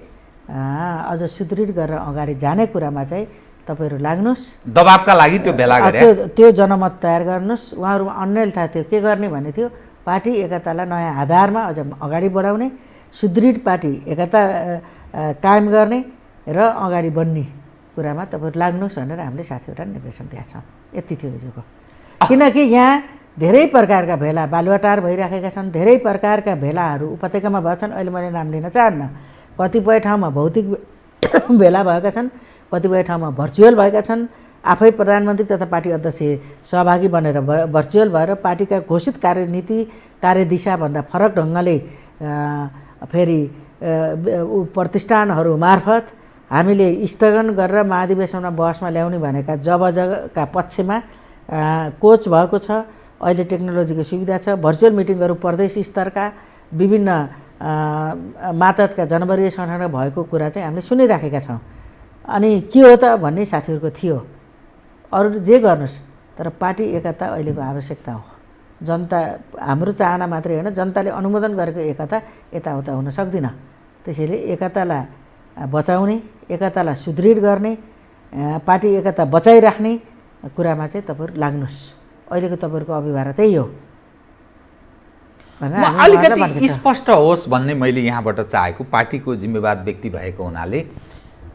अझ सुदृढ गरेर अगाडि जाने कुरामा चाहिँ तपाईँहरू लाग्नुहोस्। दबाबका लागि त्यो भेला गरे, त्यो जनमत तयार गर्नुहोस्। उहाँहरूमा अन्यले थाहा थियो के गर्ने भन्ने थियो। पार्टी एकतालाई नयाँ आधारमा अझ अगाडि बढाउने, सुदृढ पार्टी एकता कायम गर्ने र अगाडि बढ्ने कुरामा तपाईँहरू लाग्नुहोस् भनेर हामीले साथीहरूलाई निर्देशन दिएका छौँ। यति थियो हिजोको। किनकि यहाँ धेरै प्रकारका भेला बालुवाटार भइराखेका छन्, धेरै प्रकारका भेलाहरू उपत्यकामा भएका छन्। अहिले मैले नाम लिन चाहन्न। कतिपय ठाउँमा भौतिक भेला भएका छन्, कतिपय ठाउँमा भर्चुअल भएका छन्। आफै प्रधानमन्त्री तथा पार्टी अध्यक्ष सहभागी बनेर भर्चुअल भएर पार्टीका घोषित कार्यनीति कार्यदिशाभन्दा फरक ढङ्गले फेरि प्रतिष्ठानहरू मार्फत हामीले स्थगन गरेर महाधिवेशनमा बहसमा ल्याउने भनेका जबजका पक्षमा कोच भएको छ। अहिले टेक्नोलोजीको सुविधा छ। भर्चुअल मिटिङहरू प्रदेश स्तरका विभिन्न मातहतका जनवरीय सङ्गठनका भएको कुरा चाहिँ हामीले सुनिराखेका छौँ। अनि के हो त भन्ने साथीहरूको थियो। अरू जे गर्नुहोस्, तर पार्टी एकता अहिलेको आवश्यकता हो। जनता हाम्रो चाहना मात्रै होइन, जनताले अनुमोदन गरेको एकता यताउता हुन सक्दिन। त्यसैले एकतालाई बचाउने, एकतालाई सुदृढ गर्ने, पार्टी एकता बचाइराख्ने कुरामा चाहिँ तपाईँहरू लाग्नुहोस्। अहिलेको तपाईँहरूको अभिभार त्यही हो। अलिकति स्पष्ट होस् भन्ने मैले यहाँबाट चाहेको, पार्टीको जिम्मेवार व्यक्ति भएको हुनाले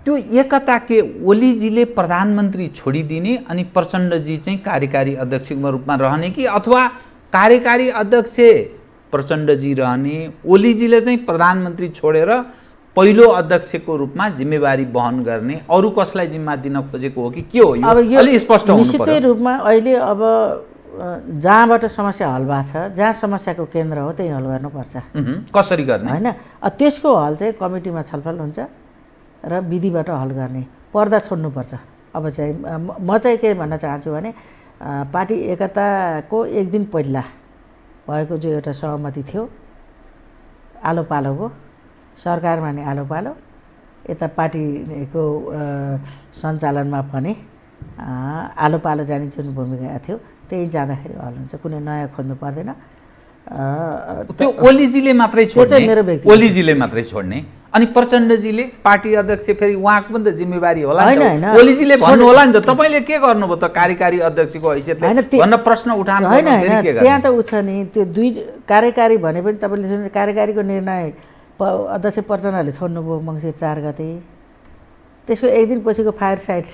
त्यो एकता के ओलीजीले प्रधानमन्त्री छोडिदिने अनि प्रचण्डजी चाहिँ कार्यकारी अध्यक्षको रूपमा रहने कि अथवा कार्यकारी अध्यक्ष प्रचण्डजी रहने, ओलीजीले चाहिँ प्रधानमन्त्री छोडेर पहिलो अध्यक्षको रूपमा जिम्मेवारी वहन गर्ने, अरू कसलाई जिम्मा दिन खोजेको हो कि के हो? अब यो अलि स्पष्ट हुनु निश्चितै पर्यो। रूपमा अहिले अब जहाँबाट समस्या हल भएको छ, जहाँ समस्याको केन्द्र हो त्यही हल गर्नुपर्छ। कसरी गर्ने होइन, त्यसको हल चाहिँ कमिटीमा छलफल हुन्छ र विधिबाट हल गर्ने, पर्दा छोड्नुपर्छ। अब चाहिँ म चाहिँ के भन्न चाहन्छु भने पार्टी एकताको एक दिन पहिला भएको जो एउटा सहमति थियो आलो पालोको, सरकारमा नि आलो पालो, यता पार्टीको सञ्चालनमा पनि आलो पालो जाने जुन भूमिका थियो त्यही जाँदाखेरि हल हुन्छ, कुनै नयाँ खोज्नु पर्दैन। त्यो ओलीजीले मात्रै छोड्ने, ओलीजीले मात्रै छोड्ने, अनि प्रचण्डजीले पार्टी अध्यक्ष फेरि उहाँको पनि त जिम्मेवारी होला नि त। ओलीजीले भन्नु होला नि त तपाईले के गर्नुभयो त कार्यकारी अध्यक्षको हैसियतले भन्न प्रश्न उठाउनु होइन फेरि के गर्ने? त्यहाँ त उ छ नि, त्यो दुई कार्यकारी भने पनि तपाईँले सुन्नु, कार्यकारीको निर्णय अध्यक्ष प्रचण्डले छोड्नुभयो मङ्सिर 4 गते। त्यसको एक दिन पछिको फायर साइट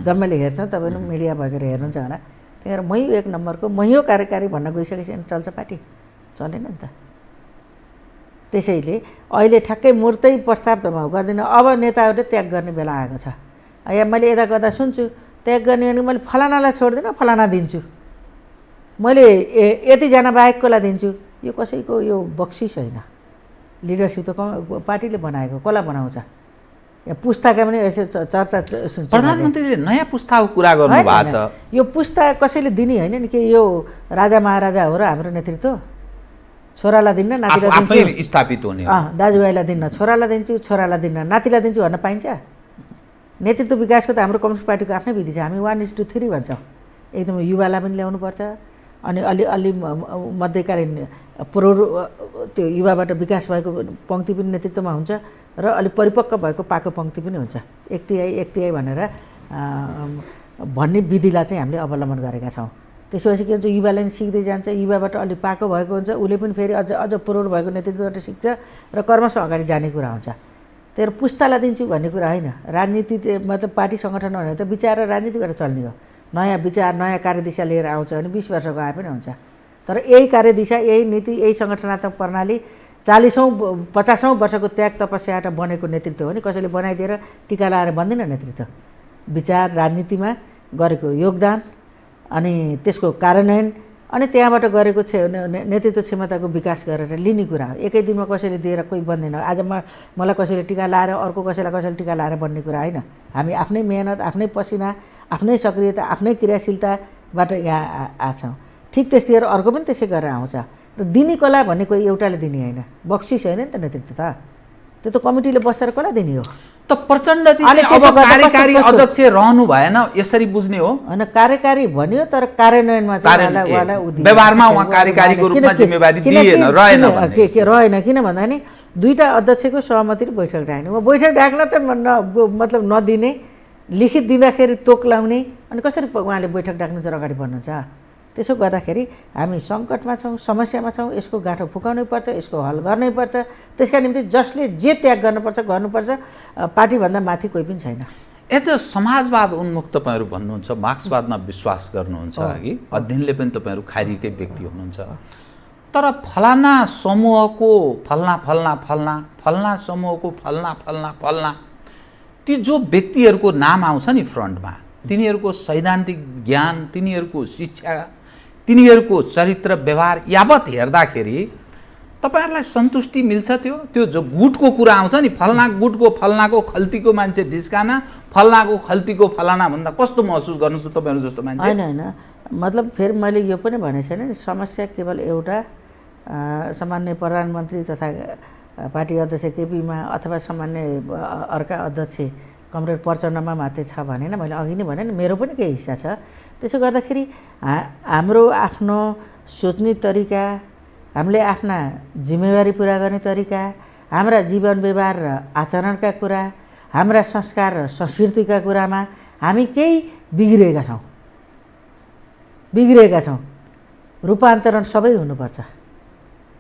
जम्मैले हेर्छ, तपाईँले मिडिया भएर हेर्नुहुन्छ होला। त्यहाँबाट मै एक नम्बरको मै हो कार्यकारी भन्न गइसकेपछि अनि चल्छ पार्टी? चलेन नि त। त्यसैले अहिले ठ्याक्कै मूर्तै प्रस्ताव त म गर्दिनँ। अब नेताहरूले त्याग गर्ने बेला आएको छ। यहाँ मैले यता गर्दा सुन्छु त्याग गर्ने भने मैले फलानालाई छोड्दिनँ, फलाना दिन्छु, मैले यतिजना बाहेककोलाई दिन्छु। यो कसैको यो बक्सिस होइन, लिडरसिप त पार्टीले बनाएको, कसलाई बनाउँछ? यहाँ पुस्ताका पनि यसो चर्चा सुन्छ। प्रधानमन्त्रीले नयाँ पुस्ताको कुरा गर्नु भएको छ। यो पुस्ता कसैले दिने होइन नि, कि यो राजा महाराजा हो र हाम्रो नेतृत्व? छोरालाई दिन्न, नातिलाई आफै स्थापित हुने हो। दाजुभाइलाई दिन्न, छोरालाई दिन्छु, छोरालाई दिन्न, नातिलाई दिन्छु भन्न पाइन्छ? नेतृत्व विकासको त हाम्रो कम्युनिस्ट पार्टीको आफ्नै विधि छ। हामी 1:3 भन्छौँ। एकदम युवालाई पनि ल्याउनुपर्छ, अनि अलि मध्यकालीन त्यो युवाबाट विकास भएको पङ्क्ति पनि नेतृत्वमा हुन्छ र अलिक परिपक्व भएको पाको पङ्क्ति पनि हुन्छ। एक तिहाई भनेर भन्ने विधिलाई चाहिँ हामीले अवलम्बन गरेका छौँ। त्यसपछि के हुन्छ, युवाले पनि सिक्दै जान्छ, युवाबाट अलिक पाको भएको हुन्छ, उसले पनि फेरि अझ पुरोड भएको नेतृत्वबाट सिक्छ र कर्मश अगाडि जाने कुरा हुन्छ। त्यही पुस्तालाई दिन्छु भन्ने कुरा होइन। राजनीति मतलब पार्टी सङ्गठन भने त विचार र राजनीतिबाट चल्ने हो। नयाँ विचार, नयाँ कार्यदिशा लिएर आउँछ भने 20 वर्षको आए पनि हुन्छ। तर यही कार्यदिशा, यही नीति, यही सङ्गठनात्मक प्रणाली 40औँ 50औँ वर्षको त्याग तपस्याबाट बनेको नेतृत्व हो नि। कसैले बनाइदिएर टिका लाएर बन्दैन नेतृत्व। विचार, राजनीतिमा गरेको योगदान अनि त्यसको कार्यान्वयन अनि त्यहाँबाट गरेको नेतृत्व क्षमताको विकास गरेर लिने कुरा हो। एकै दिनमा कसैले दिएर कोही बन्दैन। आज मलाई कसैले टिका लाएर अर्को कसैले टिका लाएर बन्ने कुरा होइन। हामी आफ्नै मेहनत, आफ्नै पसिना, आफ्नै सक्रियता, आफ्नै क्रियाशीलताबाट यहाँ आछौँ। ठिक त्यस्तै गरेर अर्को पनि त्यसै गरेर आउँछ। र दिने कसलाई भन्ने कोही एउटाले दिने होइन, बक्सिस होइन नि त नेतृत्व त। त्यो त कमिटीले बसेर कसलाई दिने हो? त प्रचण्डजी अब कार्यकारी अध्यक्ष रहनु भएन यसरी बुझ्ने हो? होइन, कार्यकारी भन्यो तर कार्यान्वयनमा चाहिँ व्यवहारमा उहाँ कार्यकारीको रूपमा जिम्मेवारी दिएन, रहेन। किन भन्दा नि दुईटा अध्यक्षको सहमतिले बैठक डाक्ने। बैठक डाक्न त मतलब नदिने, लिखित दिँदाखेरि तोक लाउने, अनि कसरी उहाँले बैठक डाक्नु चाहिँ अगाडि बढ्नुहुन्छ? त्यसो गर्दाखेरि हामी सङ्कटमा छौँ, समस्यामा छौँ, यसको गाँठो फुकाउनै पर्छ, यसको हल गर्नै पर्छ। त्यसका निम्ति जसले जे त्याग गर्नुपर्छ। पार्टीभन्दा माथि कोही पनि छैन। एज अ समाजवाद उन्मुख तपाईँहरू भन्नुहुन्छ, मार्क्सवादमा विश्वास गर्नुहुन्छ कि अध्ययनले पनि तपाईँहरू खारिकै व्यक्ति हुनुहुन्छ। तर फलाना समूहको फल्ना समूहको फल्ना ती जो व्यक्तिहरूको नाम आउँछ नि फ्रन्टमा, तिनीहरूको सैद्धान्तिक ज्ञान, तिनीहरूको शिक्षा, तिनीहरूको चरित्र व्यवहार यावत हेर्दाखेरि तपाईहरुलाई सन्तुष्टि मिल्छ? त्यो जो गुटको कुरा आउँछ नि, फल्ना गुटको फल्नाको खल्तीको मान्छे ढिस्काना, फल्नाको खल्तीको फलाना भन्दा कस्तो महसुस गर्नुहुन्छ तपाईहरु जस्तो मान्छे? हैन मतलब फेरि मैले यो पनि भने छैन नि, समस्या केवल एउटा सामान्य प्रधानमन्त्री तथा पार्टी अध्यक्ष केपीमा अथवा सामान्य अर्का अध्यक्ष कमरेड प्रचण्डमा मात्रै छ भनेन। मैले अघि नै भने नि मेरो पनि केही हिस्सा छ। त्यसो गर्दाखेरि हाम्रो आफ्नो सोच्ने तरिका, हामीले आफ्ना जिम्मेवारी पुरा गर्ने तरिका, हाम्रा जीवन व्यवहार र आचरणका कुरा, हाम्रा संस्कार र संस्कृतिका कुरामा हामी केही बिग्रेका छौँ। रूपान्तरण सबै हुनुपर्छ।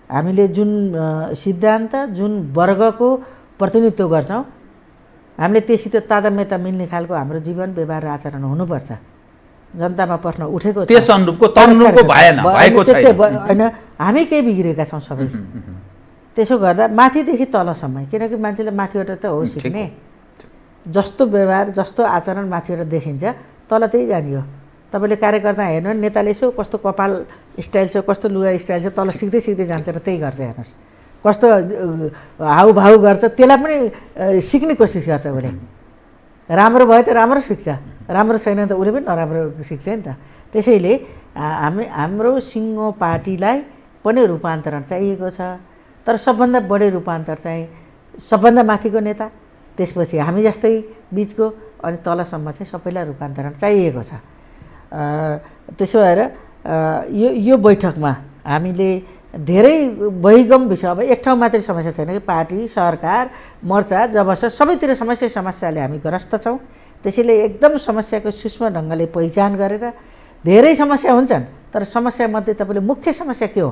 हामीले जुन सिद्धान्त, जुन वर्गको प्रतिनिधित्व गर्छौँ, हामीले त्यससित तादात्म्यता मिल्ने खालको हाम्रो जीवन व्यवहार र आचरण हुनुपर्छ। जनतामा प्रश्न उठेको छ। त्यस अनुरूपको तनुरूपको भएन, भएको छैन। होइन, हामी केही बिग्रेका छौँ सबै। त्यसो गर्दा माथिदेखि तलसम्म, किनकि मान्छेले माथिबाट त हो सिक्ने। जस्तो व्यवहार जस्तो आचरण माथिबाट देखिन्छ तल त्यही जाने हो। तपाईँले कार्यकर्ता हेर्नु नेताले यसो कस्तो कपाल स्टाइल छ, कस्तो लुगा स्टाइल छ, तल सिक्दै सिक्दै जान्छ र त्यही गर्छ। हेर्नुहोस् कस्तो हाउभाउ गर्छ, त्यसलाई पनि सिक्ने कोसिस गर्छ उसले। राम्रो भयो त राम्रो सिक्छ, राम्रो छैन त उसले पनि नराम्रो सिक्छ नि त। त्यसैले हाम्रो सिङ्गो पार्टीलाई पनि रूपान्तरण चाहिएको छ। तर सबभन्दा बढी रूपान्तर चाहिँ सबभन्दा माथिको नेता, त्यसपछि हामी जस्तै बिचको, अनि तलसम्म चाहिँ सबैलाई रूपान्तरण चाहिएको छ। त्यसो भएर यो बैठकमा हामीले धेरै बहिगम विषय, अब एक ठाउँ मात्रै समस्या छैन कि पार्टी सरकार मोर्चा जबसम्म सबैतिर समस्याले हामी ग्रस्त छौँ। त्यसैले एकदम समस्याको सूक्ष्म ढङ्गले पहिचान गरेर, धेरै समस्या हुन्छन् तर समस्यामध्ये तपाईँले मुख्य समस्या के हो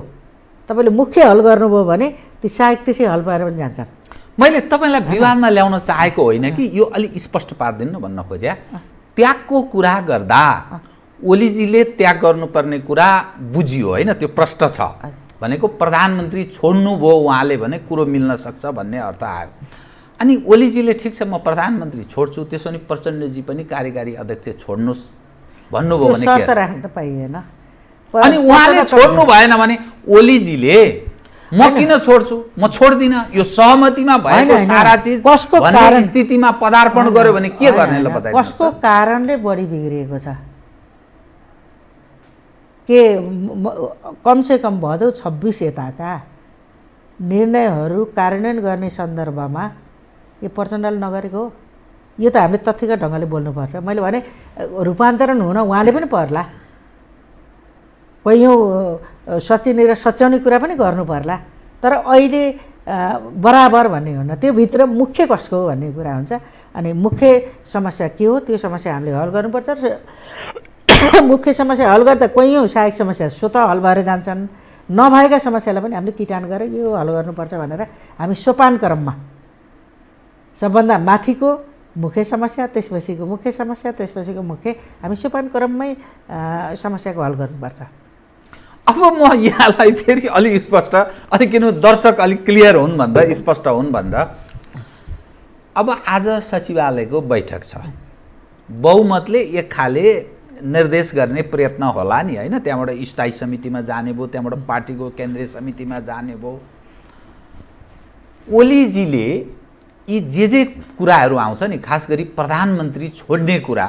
तपाईँले मुख्य हल गर्नुभयो भने ती सहायक त्यसै हल भएर पनि जान्छन्। मैले तपाईँलाई विवादमा ल्याउन चाहेको होइन कि यो अलिक स्पष्ट पारिदिनु भन्न खोज्या। त्यागको कुरा गर्दा ओलीजीले त्याग गर्नुपर्ने कुरा बुझियो होइन, त्यो प्रष्ट छ भनेको प्रधानमन्त्री छोड्नुभयो उहाँले भने कुरो मिल्न सक्छ भन्ने अर्थ आयो। अनि ओलीजीले ठिक छ म प्रधानमन्त्री छोड्छु, त्यसो भने प्रचण्डजी पनि कार्यकारी अध्यक्ष छोड्नुहोस् भन्नुभयो भने के राख्न त पाइएन। अनि उहाँले छोड्नु भएन भने ओलीजीले म किन छोड्छु, म छोड्दिनँ, यो सहमतिमा भएको सारा चिज भन्ने स्थितिमा पदार्पण गर्यो भने के गर्ने ल बताइदिनुहोस्। कसको कारणले बढी बिग्रिएको छ के कमसेकम भदौ 26 यताका निर्णयहरू कार्यान्वयन गर्ने सन्दर्भमा यो प्रचण्डले नगरेको हो। यो त हामीले तथ्यगत ढङ्गले बोल्नुपर्छ। मैले भने रूपान्तरण हुन उहाँले पनि पर्ला, कैयौँ सचिने र सच्याउने कुरा पनि गर्नु पर्ला। तर अहिले बराबर भन्ने हुन्न, त्यो भित्र मुख्य कसको हो भन्ने कुरा हुन्छ। अनि मुख्य समस्या के हो त्यो समस्या हामीले हल गर्नुपर्छ। मुख्य समस्या हल गर्दा कैयौँ सहायक समस्या स्वतः हल भएर जान्छन्। नभएका समस्यालाई पनि हामीले किटान गरेर यो हल गर्नुपर्छ भनेर हामी सोपान क्रममा सबभन्दा माथिको मुख्य समस्या, त्यसपछिको मुख्य समस्या, त्यसपछिको मुख्य, हामी सोपान क्रममै समस्याको हल गर्नुपर्छ। अब म यहाँलाई फेरि अलिक स्पष्ट, अलिक किन दर्शक अलिक क्लियर हुन् भनेर, स्पष्ट हुन् भनेर, अब आज सचिवालयको बैठक छ, बहुमतले एक खाले निर्देश गर्ने प्रयत्न होला नि होइन। त्यहाँबाट स्थायी समितिमा जाने भयो, त्यहाँबाट पार्टीको केन्द्रीय समितिमा जाने भयो। ओलीजीले यी जे कुराहरू आउँछ नि, खास गरी प्रधानमन्त्री छोड्ने कुरा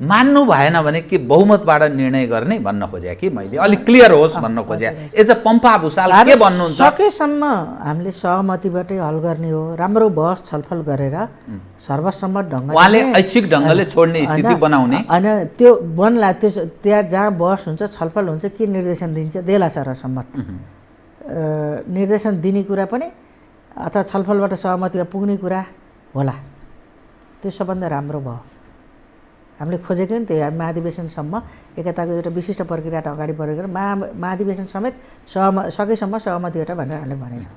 मान्नु भएन भने के बहुमतबाट निर्णय गर्ने भन्न खोजेँ कि मैले, अलिक क्लियर होस् भन्न खोजेँ। एज अ पम्पा भुसाल के भन्नुहुन्छ? सकेसम्म हामीले सहमतिबाटै हल गर्ने हो, राम्रो बहस छलफल गरेर सर्वसम्मत ढङ्गले उहाँले ऐच्छिक ढङ्गले छोड्ने स्थिति बनाउने होइन। त्यो बनला, त्यहाँ जहाँ बहस हुन्छ छलफल हुन्छ के निर्देशन दिन्छ देला सर्वसम्मत निर्देशन दिने कुरा पनि अथवा छलफलबाट सहमतिमा पुग्ने कुरा होला, त्यो सबभन्दा राम्रो भयो। हामीले खोजेको नि त्यही, हामी महाधिवेशनसम्म एकताको एउटा विशिष्ट प्रक्रियाबाट अगाडि बढेर महाधिवेशन समेत सकेसम्म सहमति एउटा भनेर हामीले भनेछौँ।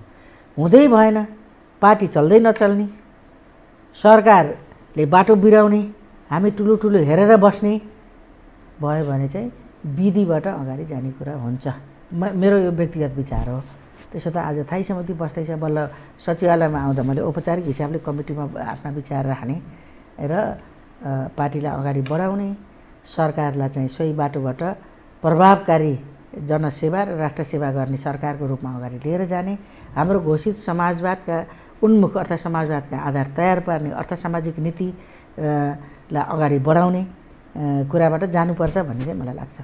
हुँदै भएन, पार्टी चल्दै नचल्ने, सरकारले बाटो बिराउने, हामी ठुलो हेरेर बस्ने भयो भने चाहिँ विधिबाट अगाडि जाने कुरा हुन्छ। मेरो यो व्यक्तिगत विचार हो। त्यसो त आज थाई समिति बस्दैछ, बल्ल सचिवालयमा आउँदा मैले औपचारिक हिसाबले कमिटीमा आफ्ना विचार राख्ने र पार्टीलाई अगाडि बढाउने, सरकारलाई चाहिँ सही बाटोबाट प्रभावकारी जनसेवा र राष्ट्रसेवा गर्ने सरकारको रूपमा अगाडि लिएर जाने, हाम्रो घोषित समाजवादका उन्मुख अर्थात् समाजवादका आधार तयार पार्ने अर्थ सामाजिक नीतिलाई अगाडि बढाउने कुराबाट जानुपर्छ भन्ने चाहिँ मलाई लाग्छ।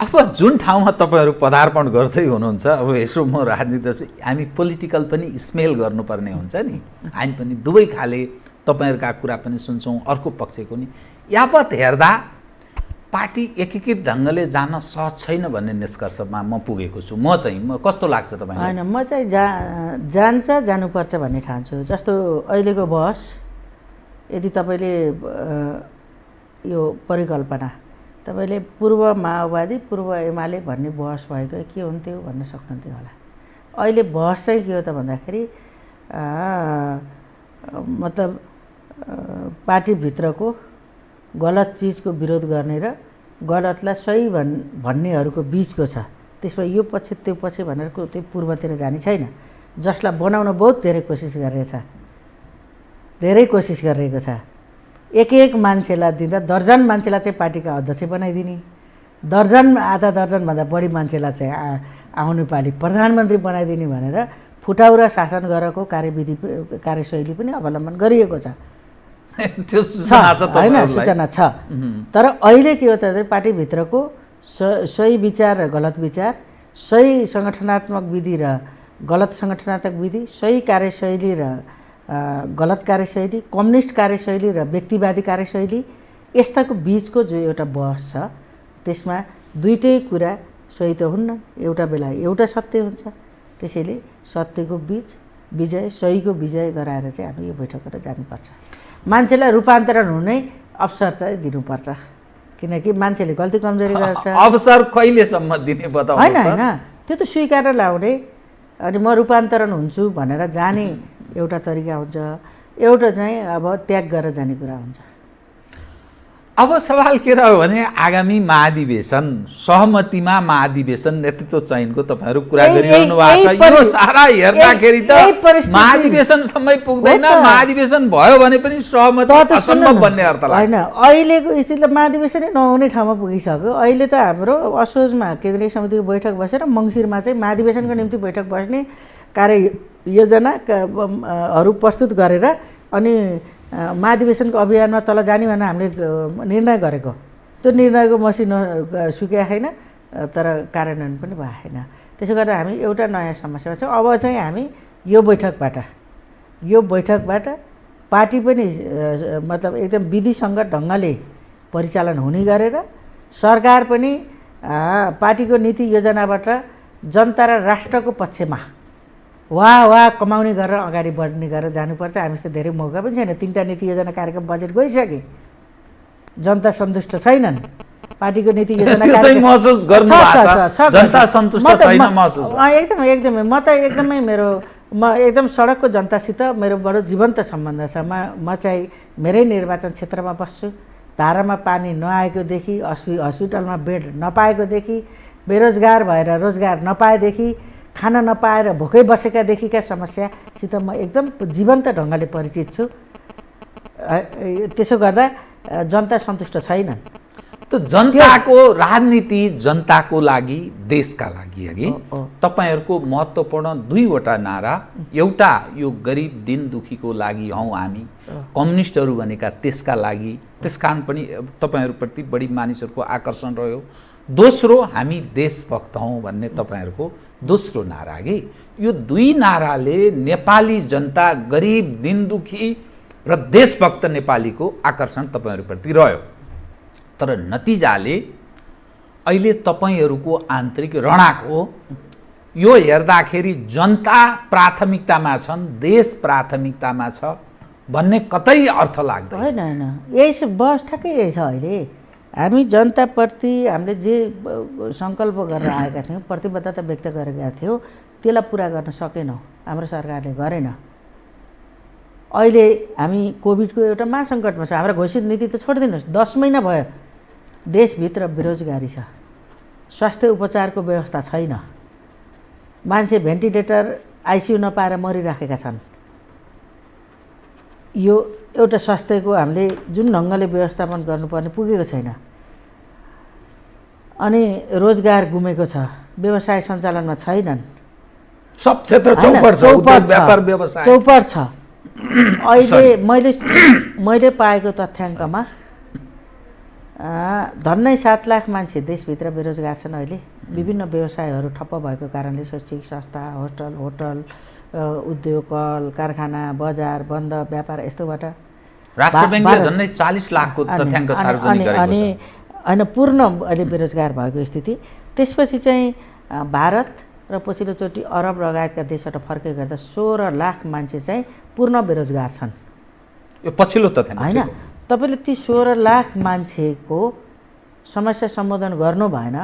अब जुन ठाउँमा तपाईँहरू पदार्पण गर्दै हुनुहुन्छ, अब यसो म राजनीति हामी पोलिटिकल पनि स्मेल गर्नुपर्ने हुन्छ नि, हामी पनि दुवै खाले तपाईँहरूका कुरा पनि सुन्छौँ, अर्को पक्षको नि। यावत हेर्दा पार्टी एकीकृत ढङ्गले जान सहज छैन भन्ने निष्कर्षमा म पुगेको छु। म कस्तो लाग्छ तपाईँलाई? होइन, म चाहिँ जानुपर्छ भन्ने ठान्छु। जस्तो अहिलेको बहस, यदि तपाईँले यो परिकल्पना तपाईँले पूर्व माओवादी पूर्व एमाले भन्ने बहस भएको के हुन्थ्यो भन्न सक्नुहुन्थ्यो होला। अहिले बहस चाहिँ के हो त भन्दाखेरि मतलब पार्टीभित्रको गलत चिजको विरोध गर्ने र गलतलाई सही भन्नेहरूको बिचको छ। त्यसमा यो पक्ष त्यो पक्ष भनेर त्यो पूर्वतिर जाने छैन। जसलाई बनाउन बहुत धेरै कोसिस गरेको छ। एक मान्छेलाई दिँदा दर्जन मान्छेलाई चाहिँ पार्टीका अध्यक्ष बनाइदिने, आधा दर्जनभन्दा बढी मान्छेलाई चाहिँ आउने पालि प्रधानमन्त्री बनाइदिने भनेर फुटाउरा शासन गरेको कार्यशैली पनि अवलम्बन गरिएको छ। त्यो सूचना छ होइन, सूचना छ। तर अहिले के हो त पार्टीभित्रको सही विचार र गलत विचार, सही सङ्गठनात्मक विधि र गलत सङ्गठनात्मक विधि, सही कार्यशैली र गलत कार्यशैली, कम्युनिस्ट कार्यशैली र व्यक्तिवादी कार्यशैली, यस्ताको बिचको जो एउटा बहस छ त्यसमा दुईटै कुरा सही त हुन्न। एउटा बेला एउटा सत्य हुन्छ। त्यसैले सत्यको बिच विजय, सहीको विजय गराएर चाहिँ हामी यो बैठकबाट जानुपर्छ। मान्छेलाई रूपान्तरण हुने अवसर चाहिँ दिनुपर्छ। किनकि मान्छेले गल्ती कमजोरी गर्छ। अवसर कहिलेसम्म दिने बताउनु? होइन, त्यो त स्वीकारेर ल्याउने। अनि म रूपान्तरण हुन्छु भनेर जाने एउटा तरिका हुन्छ, एउटा चाहिँ अब त्याग गरेर जाने कुरा हुन्छ। अब सवाल के रह्यो भने आगामी महाधिवेशन, सहमतिमा महाधिवेशन नेतृत्व चयनको तपाईहरु कुरा गरिरहनु भएको छ। यो सारा हेर्दाखेरि त महाधिवेशनसम्मै पुग्दैन। महाधिवेशन भयो भने पनि सहमति असम्भव भन्ने अर्थ लाग्छ। हैन, अहिलेको स्थितिले महाधिवेशनै नहुने ठाउँमा पुगिसक्यो। अहिले त हाम्रो असोजमा केन्द्रीय समितिको बैठक बसेर मङ्सिरमा चाहिँ महाधिवेशनको निम्ति बैठक बस्ने कार्ययोजनाहरू प्रस्तुत गरेर अनि महाधिवेशनको अभियानमा तल जाने भनेर हामीले निर्णय गरेको। त्यो निर्णयको मसिनो सुकेको छैन, तर कार्यान्वयन पनि भएको छैन। त्यसो गर्दा हामी एउटा नयाँ समस्या छ। अब चाहिँ हामी यो बैठकबाट पार्टी पनि मतलब एकदम विधिसङ्गत ढङ्गले परिचालन हुने गरेर सरकार पनि पार्टीको नीति योजनाबाट जनता र राष्ट्रको पक्षमा वाह कमाउने गरेर अगाडि बढ्ने गरेर जानुपर्छ। हामीसित धेरै मौका पनि छैन। 3टा नीति योजना कार्यक्रम बजेट गइसके, जनता सन्तुष्ट छैनन्। पार्टीको नीति योजना कार्यक्रम महसुस गर्नु भएको छ, जनता सन्तुष्ट छैन महसुस। एकदमै म त एकदमै म एकदम सडकको जनतासित मेरो बडो जीवन्त सम्बन्ध छ। म चाहिँ मेरै निर्वाचन क्षेत्रमा बस्छु। धारामा पानी नआएकोदेखि, हस्पिटलमा बेड नपाएकोदेखि, बेरोजगार भएर रोजगार नपाएदेखि, खाना नपाएर भोकै बसेकादेखिका समस्यासित म एकदम जीवन्त ढङ्गले परिचित छु। त्यसो गर्दा जनता सन्तुष्ट छैनन्। त जनताको राजनीति जनताको लागि, देशका लागि अघि तपाईहरुको महत्त्वपूर्ण दुईवटा नारा, एउटा यो गरिब दिन दुखीको लागि हौ हामी, कम्युनिस्टहरू भनेका त्यसका लागि, त्यसकारण पनि तपाईहरुप्रति बढी मानिसहरूको आकर्षण रह्यो। दोस्रो हामी देशभक्त हौ भन्ने तपाईहरुको दोस्रो नारा कि यो दुई नाराले नेपाली जनता, गरिब दिन दुखी र देशभक्त नेपालीको आकर्षण तपाईहरुप्रति रह्यो। तर नतिजाले अहिले तपाईहरुको आन्तरिक रणाको यो हेर्दाखेरि जनता प्राथमिकतामा छन्, देश प्राथमिकतामा छ भन्ने कतै अर्थ लाग्दैन। होइन, यही बस ठ्याक्कै यही छ। अहिले हामी जनताप्रति हामीले जे सङ्कल्प गरेर आएका थियौँ, प्रतिबद्धता व्यक्त गरेका थियौँ, त्यसलाई पुरा गर्न सकेनौँ, हाम्रो सरकारले गरेन। अहिले हामी कोभिडको एउटा महासङ्कटमा छ। हाम्रो घोषित नीति त छोडिदिनुहोस्, 10 महिना भयो देशभित्र बेरोजगारी छ, स्वास्थ्य उपचारको व्यवस्था छैन, मान्छे भेन्टिलेटर आइसियु नपाएर मरिराखेका छन्। यो एउटा स्वास्थ्यको हामीले जुन ढङ्गले व्यवस्थापन गर्नुपर्ने पुगेको छैन। अनि रोजगार गुमेको छ, व्यवसाय सञ्चालनमा छैनन्, सब क्षेत्र चौपट छ, उद्योग व्यापार व्यवसाय चौपट छ। अहिले मैले पाएको तथ्याङ्कमा धन्नै 7 लाख मान्छे देशभित्र बेरोजगार छन्। अहिले विभिन्न व्यवसायहरू ठप्प भएको कारणले शैक्षिक संस्था, होटल, उद्योग, कल कारखाना, बजार बन्द, व्यापार यस्तोबाट राष्ट्र बैंकले झन्डै 40 लाखको तथ्याङ्क सार्वजनिक गरेको छ। होइन, पूर्ण अहिले बेरोजगार भएको स्थिति। त्यसपछि चाहिँ भारत र पछिल्लोचोटि अरब लगायतका देशबाट फर्के गर्दा 16 लाख मान्छे चाहिँ पूर्ण बेरोजगार छन्। यो पछिल्लो तथ्याङ्क होइन, तपाईले ती 16 लाख मान्छेको समस्या सम्बोधन गर्नु भएन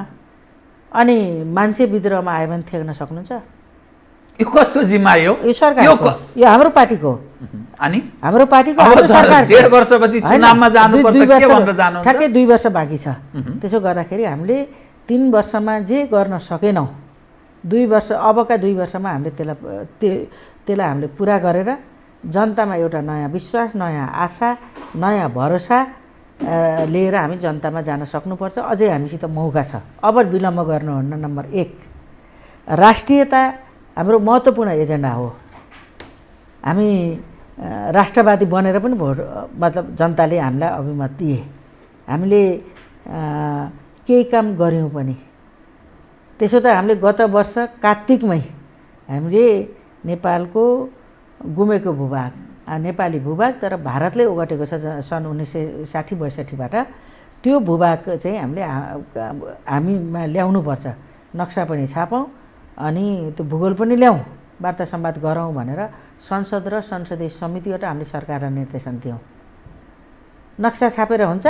अनि मान्छे विद्रोहमा आयो भने थ्याक्न सक्नुहुन्छ? यो कसको जिम्मा यो यो सरकारको, यो हाम्रो पार्टीको, अनि हाम्रो पार्टीको, अब हाम्रो त सरकारको। 1.5 वर्षपछि होइन, चुनावमा जानुपर्छ, दुई के वर्ष- भनेर जानुहुन्छ? ठ्याक्कै 2 वर्ष बाँकी छ। त्यसो गर्दाखेरि हामीले 3 वर्षमा जे गर्न सकेनौँ, 2 वर्ष अबका 2 वर्षमा हामीले त्यसलाई हामीले पुरा गरेर जनतामा एउटा नयाँ विश्वास, नयाँ आशा, नयाँ भरोसा लिएर हामी जनतामा जान सक्नुपर्छ। अझै हामीसित मौका छ। अब विलम्ब गर्नुहुन्न। नम्बर 1, राष्ट्रियता हाम्रो महत्त्वपूर्ण एजेन्डा हो। हामी राष्ट्रवादी बनेर पनि भोट मतलब जनताले हामीलाई अभिमत दिए। हामीले केही काम गऱ्यौँ पनि। त्यसो त हामीले गत वर्ष कात्तिकमै हामीले नेपालको गुमेको भूभाग, नेपाली भूभाग तर भारतले ओगटेको छ सन् 1960-62बाट, त्यो भूभाग चाहिँ हामीले हामीमा ल्याउनुपर्छ। नक्सा पनि छापौँ अनि त्यो भूगोल पनि ल्याउँ, वार्ता संवाद गरौँ भनेर संसद र संसदीय समितिबाट हामीले सरकारलाई निर्देशन दियौँ। नक्सा छापेर हुन्छ,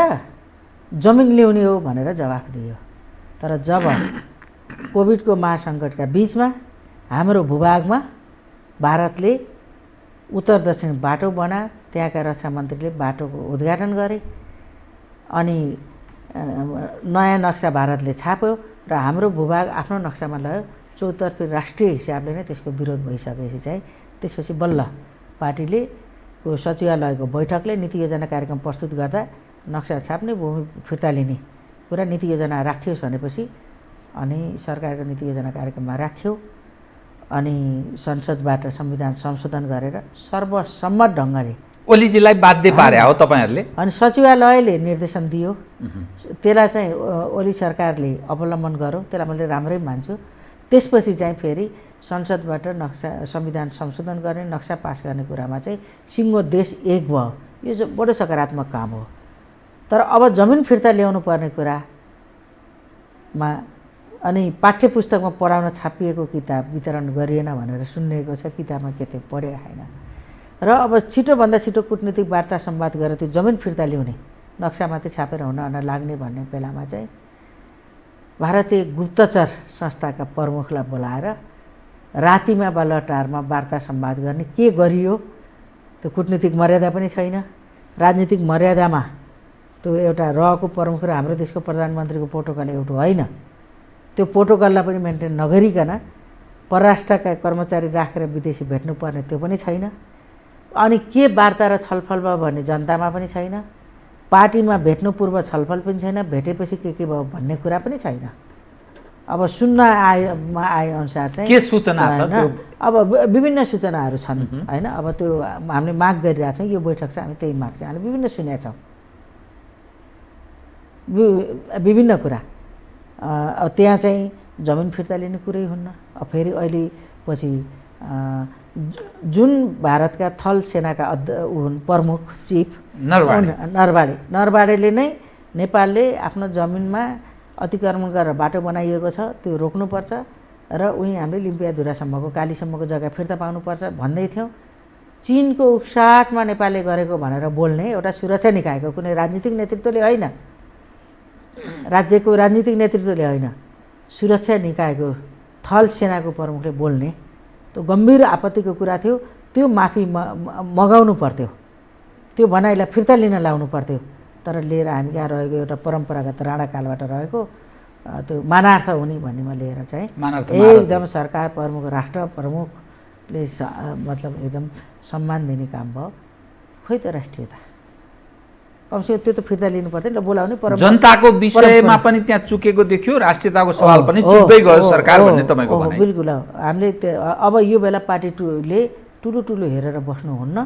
जमिन ल्याउने हो भनेर जवाफ दियो। तर जब कोभिडको महासङ्कटका बिचमा हाम्रो भूभागमा भारतले उत्तर दक्षिण बाटो बना, त्यहाँका रक्षा मन्त्रीले बाटोको उद्घाटन गरे अनि नयाँ नक्सा भारतले छाप्यो र हाम्रो भूभाग आफ्नो नक्सामा लयो। चौतर्फी राष्ट्रिय हिसाबले नै त्यसको विरोध भइसकेपछि चाहिँ त्यसपछि बल्ल पार्टीले सचिवालयको बैठकले नीति योजना कार्यक्रम प्रस्तुत गर्दा नक्सा छाप्ने, भूमि फिर्ता लिने कुरा नीति योजना राखियोस् भनेपछि अनि सरकारको नीति योजना कार्यक्रममा राख्यो। अनि संसदबाट संविधान संशोधन गरेर सर्वसम्मत ढङ्गले ओलीजीलाई बाध्य पारे हो तपाईँहरूले। अनि सचिवालयले निर्देशन दियो। त्यसलाई चाहिँ ओली सरकारले अवलम्बन गर्यो। त्यसलाई मैले राम्रै मान्छु। त्यसपछि चाहिँ फेरि संसदबाट नक्सा संविधान संशोधन गर्ने, नक्सा पास गर्ने कुरामा चाहिँ सिङ्गो देश एक भयो। यो चाहिँ बडो सकारात्मक काम हो। तर अब जमिन फिर्ता ल्याउनु पर्ने कुरामा अनि पाठ्य पुस्तकमा पढाउन छापिएको किताब वितरण गरिएन भनेर सुनिएको छ। किताबमा के त्यो पढेको छैन। र अब छिटोभन्दा छिटो कुटनीतिक वार्ता संवाद गरेर त्यो जमिन फिर्ता ल्याउने, नक्सा मात्रै छापेर हुन लाग्ने भन्ने बेलामा चाहिँ भारतीय गुप्तचर संस्थाका प्रमुखलाई बोलाएर रातिमा वा लटारमा वार्ता संवाद गर्ने के गरियो, त्यो कुटनीतिक मर्यादा पनि छैन। राजनीतिक मर्यादामा त्यो एउटा रहेको प्रमुख र हाम्रो देशको प्रधानमन्त्रीको प्रोटोकल एउटा होइन। त्यो प्रोटोकललाई पनि मेन्टेन नगरिकन परराष्ट्रका कर्मचारी राखेर विदेशी भेट्नुपर्ने त्यो पनि छैन। अनि के वार्ता र छलफल भयो भन्ने जनतामा पनि छैन। पार्टीमा भेट्नु पूर्व छलफल पनि छैन। भेटेपछि के भयो भन्ने कुरा पनि छैन। अब सुन्न आए अनुसार चाहिँ के सूचना छ त्यो? अब विभिन्न सूचनाहरू छन् होइन। अब त्यो हामीले माग गरिरहेछौँ। यो बैठक चाहिँ हामी त्यही माग चाहिँ हामीले विभिन्न सुनेका छौँ, विभिन्न कुरा। अब त्यहाँ चाहिँ जमिन फिर्ता लिने कुरै हुन्न। अब फेरि अहिले पछि जुन भारतका थल सेनाका प्रमुख चिफ नरवाडे नै नेपालले आफ्नो जमिनमा अतिक्रमण गरेर बाटो बनाइएको छ, त्यो रोक्नुपर्छ र उही हामीले लिम्पियाधुरासम्मको कालीसम्मको जग्गा फिर्ता पाउनुपर्छ भन्दै थियौँ। चीनको उक्साटमा नेपालले गरेको भनेर बोल्ने एउटा सुरक्षा निकायको कुनै राजनीतिक नेतृत्वले होइन, राज्यको राजनीतिक नेतृत्वले होइन, सुरक्षा निकायको थल सेनाको प्रमुखले बोल्ने त्यो गम्भीर आपत्तिको कुरा थियो। त्यो माफी मगाउनु पर्थ्यो, त्यो भनाइलाई फिर्ता लिन लाउनु पर्थ्यो। तर लिएर हामी कहाँ रहेको एउटा परम्परागत राणाकालबाट रहेको त्यो मानार्थ हुने भन्नेमा लिएर चाहिँ एकदम सरकार प्रमुख, राष्ट्र प्रमुखले मतलब एकदम सम्मान दिने काम भयो। खोइ त राष्ट्रियता कमसेकम त्यो त फिर्ता लिनु पर्थ्यो र बोलाउने। जनताको विषयमा पनि त्यहाँ चुकेको देखियो, राष्ट्रियताको सवाल पनि चुक्दै गयो सरकार भन्ने तपाईँको भनाइ। बिल्कुल। हामीले अब यो बेला पार्टीले ठुलो हेरेर बस्नुहुन्न,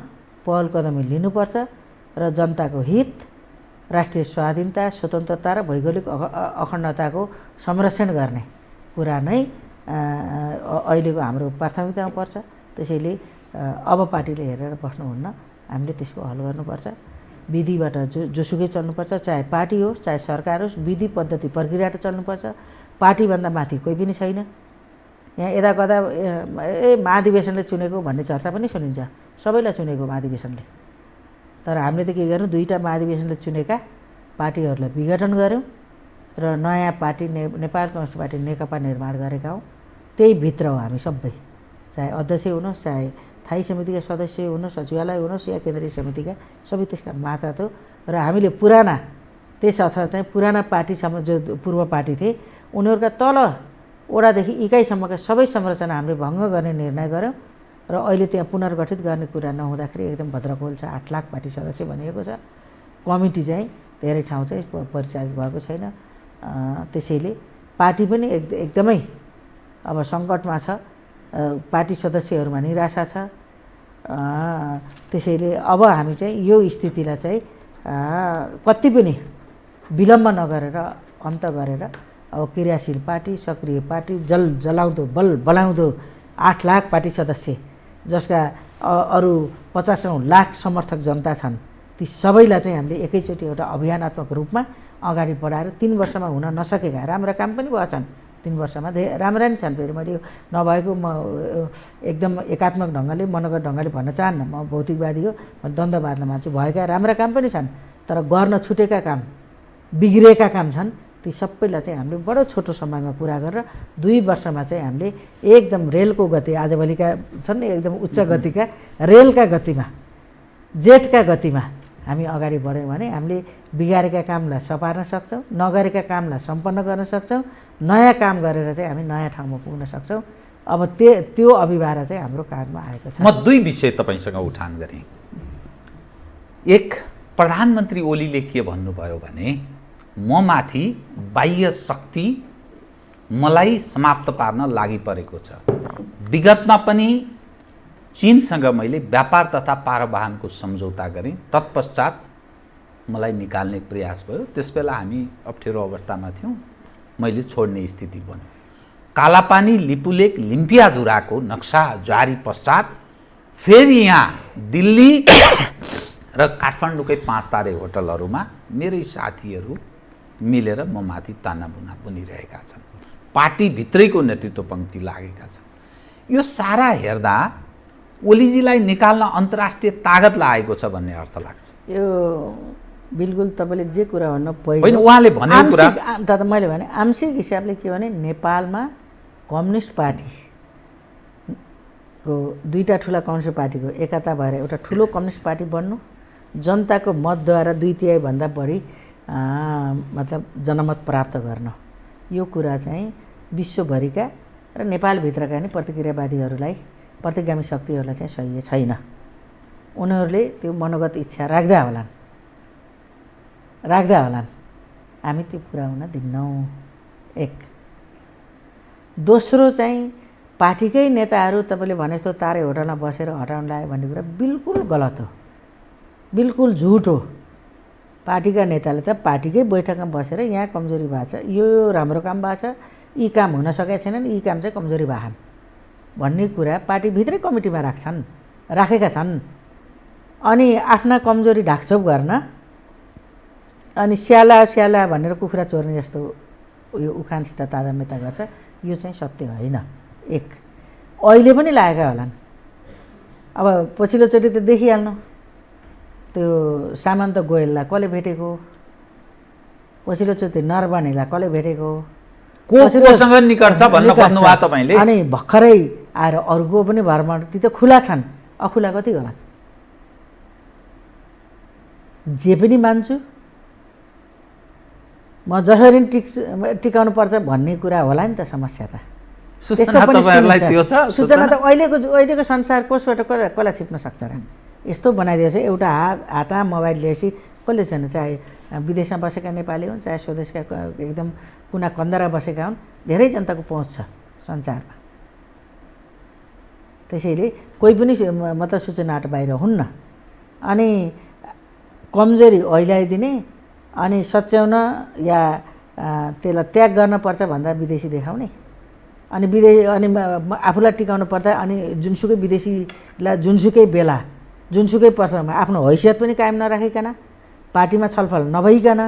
पहल कदमी लिनुपर्छ र जनताको हित, राष्ट्रिय स्वाधीनता, स्वतन्त्रता र भौगोलिक अखण्डताको संरक्षण गर्ने कुरा नै अहिलेको हाम्रो प्राथमिकतामा पर्छ। त्यसैले अब पार्टीले हेरेर बस्नुहुन्न, हामीले त्यसको हल गर्नुपर्छ। विधिबाट जोसुकै चल्नुपर्छ, चाहे पार्टी होस् चाहे सरकार होस्, विधि पद्धति प्रक्रियाबाट चल्नुपर्छ। पार्टीभन्दा माथि कोही पनि छैन। यहाँ यता कता महाधिवेशनले चुनेको भन्ने चर्चा पनि सुनिन्छ। सबैलाई चुनेको महाधिवेशनले। तर हामीले त के गर्यौँ, 2टा महाधिवेशनले चुनेका पार्टीहरूलाई विघटन गऱ्यौँ र नयाँ पार्टी नेपाल कम्युनिस्ट पार्टी नेकपा निर्माण गरेका हौँ। त्यही भित्र हो हामी सबै। चाहे अध्यक्ष हुनुहोस्, चाहे स्थायी समितिका सदस्य हुनुहोस्, सचिवालय हुनुहोस् या केन्द्रीय समितिका, सबै त्यसका माता थियो। र हामीले पुराना त्यस अथवा चाहिँ पुराना पार्टीसम्म जो पूर्व पार्टी थिए उनीहरूका तल वडादेखि इकाइसम्मका सबै संरचना हामीले भङ्ग गर्ने निर्णय गऱ्यौँ र अहिले त्यहाँ पुनर्गठित गर्ने कुरा नहुँदाखेरि एकदम भद्रकोल छ। 8 लाख पार्टी सदस्य भनिएको छ। कमिटी चाहिँ धेरै ठाउँ चाहिँ परिचालित भएको छैन। त्यसैले पार्टी पनि एकदमै अब सङ्कटमा छ। पार्टी सदस्यहरूमा निराशा छ। त्यसैले अब हामी चाहिँ यो स्थितिलाई चाहिँ कति पनि विलम्ब नगरेर अन्त गरेर अब क्रियाशील पार्टी, सक्रिय पार्टी, जलाउँदो बलाउँदो 8 लाख पार्टी सदस्य जसका अरू 50 लाख समर्थक जनता छन्, ती सबैलाई चाहिँ हामीले एकैचोटि एउटा अभियानात्मक रूपमा अगाडि बढाएर 3 वर्षमा हुन नसकेका राम्रा काम पनि भएछन्। 3 वर्षमा राम्रा नि छन्। फेरि मैले यो नभएको म एकदम एकात्मक ढङ्गले मनोगत ढङ्गले भन्न चाहन्न। म भौतिकवादी हो, म द्वन्द्ववादमा मान्छु। भएका राम्रा काम पनि छन्, तर गर्न छुटेका काम, बिग्रेका काम छन्। ती सबैलाई चाहिँ हामीले बडो छोटो समयमा पुरा गरेर 2 वर्षमा चाहिँ हामीले एकदम रेलको गति, आजभोलिका छन् नि एकदम उच्च गतिका रेलका गतिमा, जेटका गतिमा हामी अगाडि बढ्यौँ भने हामीले बिगारेका कामलाई सपार्न सक्छौँ, नगरेका कामलाई सम्पन्न गर्न सक्छौँ, नयाँ काम गरेर चाहिँ हामी नयाँ ठाउँमा पुग्न सक्छौँ। अब त्यो अभिभार चाहिँ हाम्रो कागमा आएको छ। म 2 विषय तपाईँसँग उठान गरेँ। एक, प्रधानमन्त्री ओलीले के भन्नुभयो भने म माथि बाह्य शक्ति मलाई समाप्त पार्न लागि परेको छ। विगतमा पनि चीनसँग मैले व्यापार तथा पारवाहनको सम्झौता गरेँ, तत्पश्चात मलाई निकाल्ने प्रयास भयो। त्यसबेला हामी अप्ठ्यारो अवस्थामा थियौँ, मैले छोड्ने स्थिति बन्यो। कालापानी, लिपुलेक, लिम्पियाधुराको नक्सा जारी पश्चात फेरि यहाँ दिल्ली र काठमाडौँकै 5 तारे होटलहरूमा मेरै साथीहरू मिलेर म माथि तानाबुना बुनिरहेका छन्। पार्टीभित्रैको नेतृत्व पङ्क्ति लागेका छन्। यो सारा हेर्दा ओलीजीलाई निकाल्न अन्तर्राष्ट्रिय तागत लागेको छ भन्ने अर्थ लाग्छ। यो बिल्कुल तपाईँले जे कुरा भन्नु होइन, उहाँले भनेको कुरा तर मैले भने आंशिक हिसाबले के भने नेपालमा कम्युनिस्ट पार्टीको 2टा ठुला कम्युनिस्ट पार्टीको एकता भएर एउटा ठुलो कम्युनिस्ट पार्टी बन्नु, जनताको मतद्वारा 2/3 भन्दा बढी मतलब जनमत प्राप्त गर्न, यो कुरा चाहिँ विश्वभरिका र नेपालभित्रका नि प्रतिक्रियावादीहरूलाई, प्रतिगामी शक्तिहरूलाई चाहिँ सही छैन। उनीहरूले त्यो मनोगत इच्छा राख्दा होलान्। हामी त्यो पुरा हुन दिन्नौँ। एक। दोस्रो चाहिँ पार्टीकै नेताहरू तपाईँले भने जस्तो तारे होटलमा बसेर हटाउन लाग्यो भन्ने कुरा बिल्कुल गलत हो, बिल्कुल झुट हो। पार्टीका नेताले त पार्टीकै बैठकमा बसेर यहाँ कमजोरी भएको छ, यो राम्रो काम भएको छ, यी काम हुन सकेका छैनन्, यी काम चाहिँ कमजोरी भएछन् भन्ने कुरा पार्टीभित्रै कमिटीमा राखेका छन्। अनि आफ्ना कमजोरी ढाकछोप गर्न अनि स्याला भनेर कुखुरा चोर्ने जस्तो यो उखानसित तादामेता गर्छ, यो चाहिँ सत्य होइन। एक। अहिले पनि लागेका होलान्। अब पछिल्लोचोटि त देखिहाल्नु त्यो सामन्त गोयललाई कसले भेटेको, पछिल्लोचोटि नरवाणीलाई कसले भेटेको, कोसँग निकट छ भन्न खोज्नुभयो तपाईँले। अनि भर्खरै आएर अरूको पनि भरमा ती त खुला छन्, अखुला कति होला। जे पनि मान्छु म, जसरी टिकाउनु पर्छ भन्ने कुरा होला नि त। समस्या त सूचना तपाईहरुलाई त्यो छ। सूचना त अहिलेको संसार कसबाट कसलाई छिप्न सक्छ र। यस्तो बनाइदिएको छ, एउटा हातमा मोबाइल लिएपछि कसले छैन, चाहे विदेशमा बसेका नेपाली हुन्, चाहे स्वदेशका एकदम कुना कन्दरा बसेका हुन्, धेरै जनताको पहुँच छ सञ्चारमा। त्यसैले कोही पनि मतलब सूचनाबाट बाहिर हुन्न। अनि कमजोरी ओइलाइदिने अनि सच्याउन या त्यसलाई त्याग गर्नुपर्छ भन्दा विदेशी देखाउने, अनि आफूलाई टिकाउनु पर्दा अनि जुनसुकै विदेशीलाई जुनसुकै बेला जुनसुकै प्रश्नमा आफ्नो हैसियत पनि कायम नराखिकन, पार्टीमा छलफल नभइकन,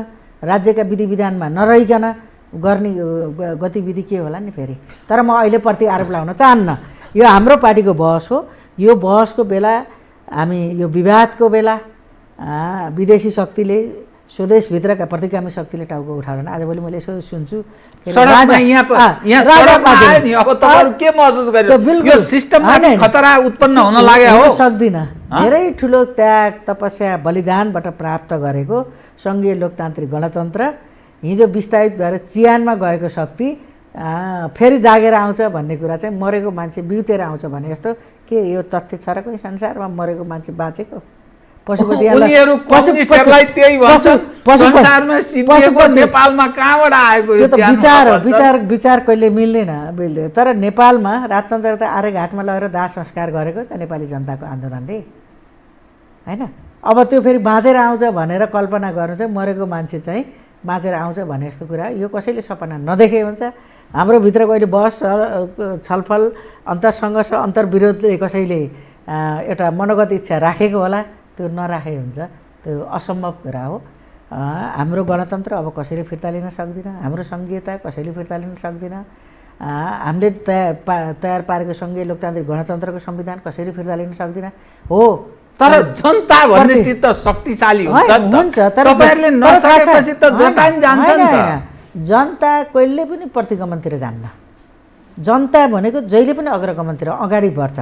राज्यका विधि विधानमा नरहिकन गर्ने गतिविधि के होला नि फेरि। तर म अहिले प्रति आरोप लगाउन चाहन्न। यो हाम्रो पार्टीको बहस हो। यो बहसको बेला हामी यो विवादको बेला विदेशी शक्तिले स्वदेशभित्रका प्रतिगामी शक्तिले टाउको उठाउँदैन। आजभोलि मैले यसो सुन्छु सडकमा यहाँ सडकमा आयो नि, अब तपाईहरु के महसुस गरिरहनु? यो सिस्टममा खतरा उत्पन्न हुन लाग्यो हो। सक्दिन। धेरै ठुलो त्याग तपस्या बलिदानबाट प्राप्त गरेको सङ्घीय लोकतान्त्रिक गणतन्त्र हिजो विस्थापित भएर चिहानमा गएको शक्ति फेरि जागेर आउँछ भन्ने कुरा चाहिँ मरेको मान्छे बिउतेर आउँछ भने जस्तो के यो तथ्य छ र कोही संसारमा मरेको मान्छे बाँचेको? उनीहरु कम्युनिस्टहरुलाई त्यही भन्छन्, संसारमा सिद्धिएको नेपालमा कहाँबाट आएको यो विचार कहिले मिल्दैन। तर नेपालमा राजतन्त्र त आर्यघाटमा लगेर दाह संस्कार गरेको त नेपाली जनताको आन्दोलनले हैन। अब त्यो फेरि बाँचेर आउँछ भनेर कल्पना गर्नु चाहिँ मरेको मान्छे चाहिँ बाँचेर आउँछ भने जस्तो कुरा यो कसैले सपना नदेखे हुन्छ। हाम्रो भित्र कहिले बहस छलफल अन्तरसङ्घर्ष अन्तर्विरोधले कसैले एउटा मनोगत इच्छा राखेको होला, त्यो नराखे हुन्छ, त्यो असम्भव कुरा हो। हाम्रो गणतन्त्र अब कसैले फिर्ता लिन सक्दिन, हाम्रो सङ्घीयता कसैले फिर्ता लिन सक्दिन, हामीले तयार पारेको सङ्घीय लोकतान्त्रिक गणतन्त्रको संविधान कसैले फिर्ता लिन सक्दिन हो। तर जनता भन्ने चित्त शक्तिशाली हुन्छ नि त। तपाईहरुले नसकेपछि त जनता नि जान्छ नि त। जनता कहिले पनि प्रतिगमनतिर जान्न। जनता भनेको जहिले पनि अग्रगमनतिर अगाडि बढ्छ,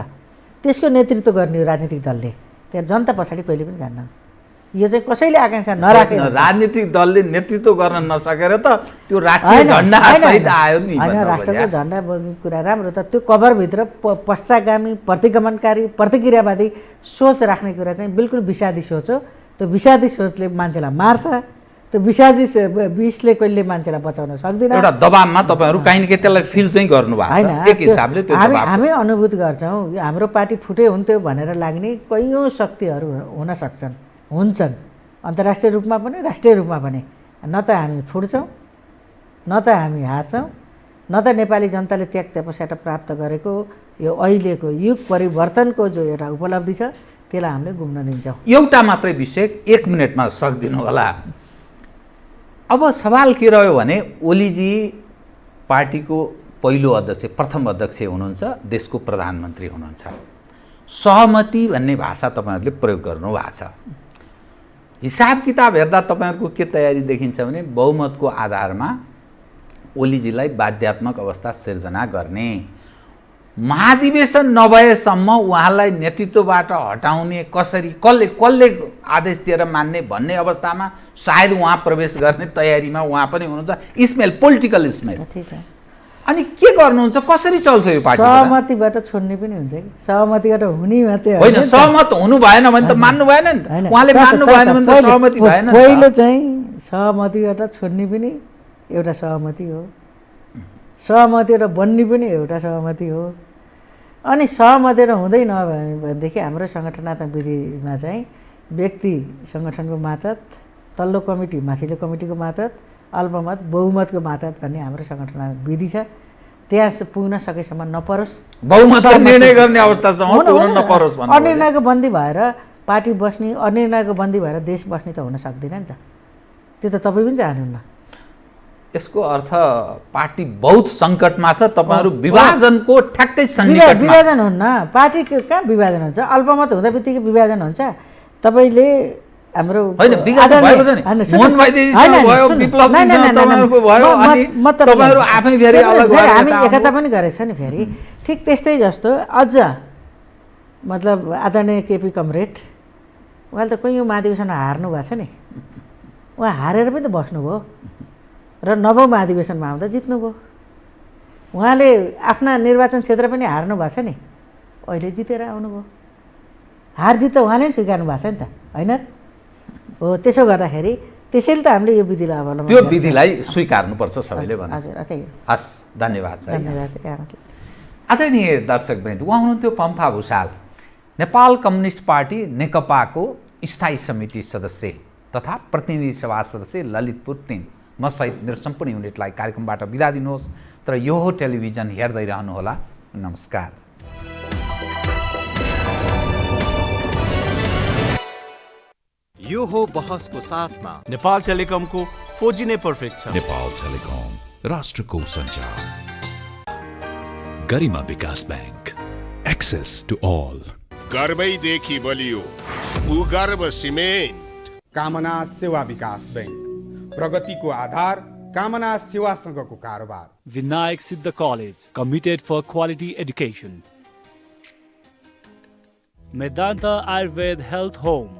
त्यसको नेतृत्व गर्ने हो राजनीतिक दलले। त्यहाँ जनता पछाडि कहिले पनि जान्न। यो चाहिँ कसैले आकांक्षा नराखे। राजनीतिक दलले नेतृत्व गर्न नसकेर त त्यो राष्ट्रिय झण्डा सहित आयो नि। राष्ट्रको झण्डा बोक्ने कुरा राम्रो, तर त्यो कभरभित्र पश्चागामी प्रतिगमनकारी प्रतिक्रियावादी सोच राख्ने कुरा चाहिँ बिल्कुल विषादी सोच हो। त्यो विषादी सोचले मान्छेलाई मार्छ। त्यो विषादी विषले कहिले मान्छेलाई बचाउन सक्दैन। एउटा दबावमा तपाईहरु काहीँ न काहीँ त्यसलाई फिल चाहिँ गर्नुभएको छ एक हिसाबले। त्यो हामी अनुभूत गर्छौँ हाम्रो पार्टी फुटे हुन्थ्यो भनेर लाग्ने कैयौँ शक्तिहरू हुन सक्छन्, हुन्छन्, अन्तर्राष्ट्रिय रूपमा पनि राष्ट्रिय रूपमा पनि। न त हामी फुट्छौँ, न त हामी हार्छौँ, न त नेपाली जनताले त्याग तपस्याबाट प्राप्त गरेको यो अहिलेको युग परिवर्तनको जो एउटा उपलब्धि छ त्यसलाई हामीले गुम्न दिन्छौँ। एउटा मात्रै विषय 1 मिनेटमा सक्दिनु होला। अब सवाल के रह्यो भने ओलीजी पार्टीको पहिलो अध्यक्ष प्रथम अध्यक्ष हुनुहुन्छ, देशको प्रधानमन्त्री हुनुहुन्छ। सहमति भन्ने भाषा तपाईहरुले प्रयोग गर्नुभएको छ। हिसाब किताब हेर्दा तपाईहरुको के तयारी देखिन्छ भने बहुमतको आधारमा ओलीजीलाई बाध्यात्मक अवस्था सिर्जना गर्ने, महाधिवेशन नभएसम्म उहाँलाई नेतृत्वबाट हटाउने कसरी कसले आदेश दिएर मान्ने भन्ने अवस्थामा सायद उहाँ प्रवेश गर्ने तयारीमा उहाँ पनि हुनुहुन्छ। Smell political smell. अनि के गर्नुहुन्छ, कसरी चल्छ यो पार्टी? सहमतिबाट छोड्ने पनि हुन्छ कि सहमतिबाट हुने मात्रै होइन। सहमत हुनु भएन भने त मान्नु भएन नि त। उहाँले मान्नु भएन भने त सहमति भएन। पहिलो चाहिँ सहमतिबाट छोड्ने पनि एउटा सहमति हो, सहमतिबाट बन्ने पनि एउटा सहमति हो। अनि सहमति हुँदै नभए भनेदेखि हाम्रो सङ्गठनात्मक विधिमा चाहिँ व्यक्ति सङ्गठनको मातहत, तल्लो कमिटी माथिल्लो कमिटीको मातहत, अल्पमत बहुमतको मातहत भन्ने हाम्रो सङ्गठनात्मक विधि छ। त्यहाँ पुग्न सकेसम्म नपरोस्, बहुमतको निर्णय गर्ने अवस्थासम्म पुग्न नपरोस् भन्नु। अनिर्णयको बन्दी भएर पार्टी बस्ने, अनिर्णयको बन्दी भएर देश बस्ने त हुन सक्दैन नि त। त्यो त तपाईँ पनि चाहनुहुन्न। यसको अर्थ पार्टी बहुत सङ्कटमा छ, तपाईहरु विभाजनको ठ्याक्कै सन्निकटमा। विभाजन हुन्न, पार्टी कहाँ विभाजन हुन्छ? अल्पमत हुँदा बित्तिकै विभाजन हुन्छ। तपाईँले हाम्रो होइन विगत भएको छ नि, मोहन भाइदेजीसँग भयो, विप्लवजीसँग तपाईहरुको भयो, अनि तपाईहरु आफै फेरि अलग भएर हामी एकता पनि गरेछ नि फेरि। ठिक त्यस्तै जस्तो अझ मतलब आदरणीय केपी कमरेड उहाँले त कैयौँ महाधिवेशनमा हार्नु भएको छ नि। उहाँ हारेर पनि त बस्नुभयो र 9औं महाधिवेशनमा आउँदा जित्नुभयो। उहाँले आफ्ना निर्वाचन क्षेत्र पनि हार्नु भएको छ नि, अहिले जितेर आउनुभयो। हार जित त उहाँले पनि स्वीकार्नु भएको छ नि त, होइन हो? त्यसो गर्दाखेरि त्यसैले त हामीले यो विधिलाई अवलम्बन त्यो विधिलाई स्वीकार्नुपर्छ सबैले भन्नु। हजुर, हस्, धन्यवाद छ। धन्यवाद। आदरणीय दर्शकवृन्द, उहाँ हुनुहुन्थ्यो पम्फा भुषाल, नेपाल कम्युनिस्ट पार्टी नेकपाको स्थायी समिति सदस्य तथा प्रतिनिधि सभा सदस्य ललितपुर 3। म सहित मेरो सम्पूर्ण युनिटलाई कार्यक्रमबाट बिदा दिनुहोस्, तर यो हो टेलिभिजन हेर्दै रहनुहोला। नमस्कार। यो हो बहसको साथमा नेपाल टेलिकमको 4G नै पर्फेक्ट छ। नेपाल टेलिकम, राष्ट्रको सञ्चार। गरिमा विकास बैंक, एक्सेस टु ऑल। गर्वैदेखि बलियो भूगर्भ सिमेन्ट। कामना सेवा विकास बैंक, प्रगतिको आधार कामना सेवासँगको कारोबार। Vinayak Siddha College, committed for quality education. Medanta Ayurved Health Home,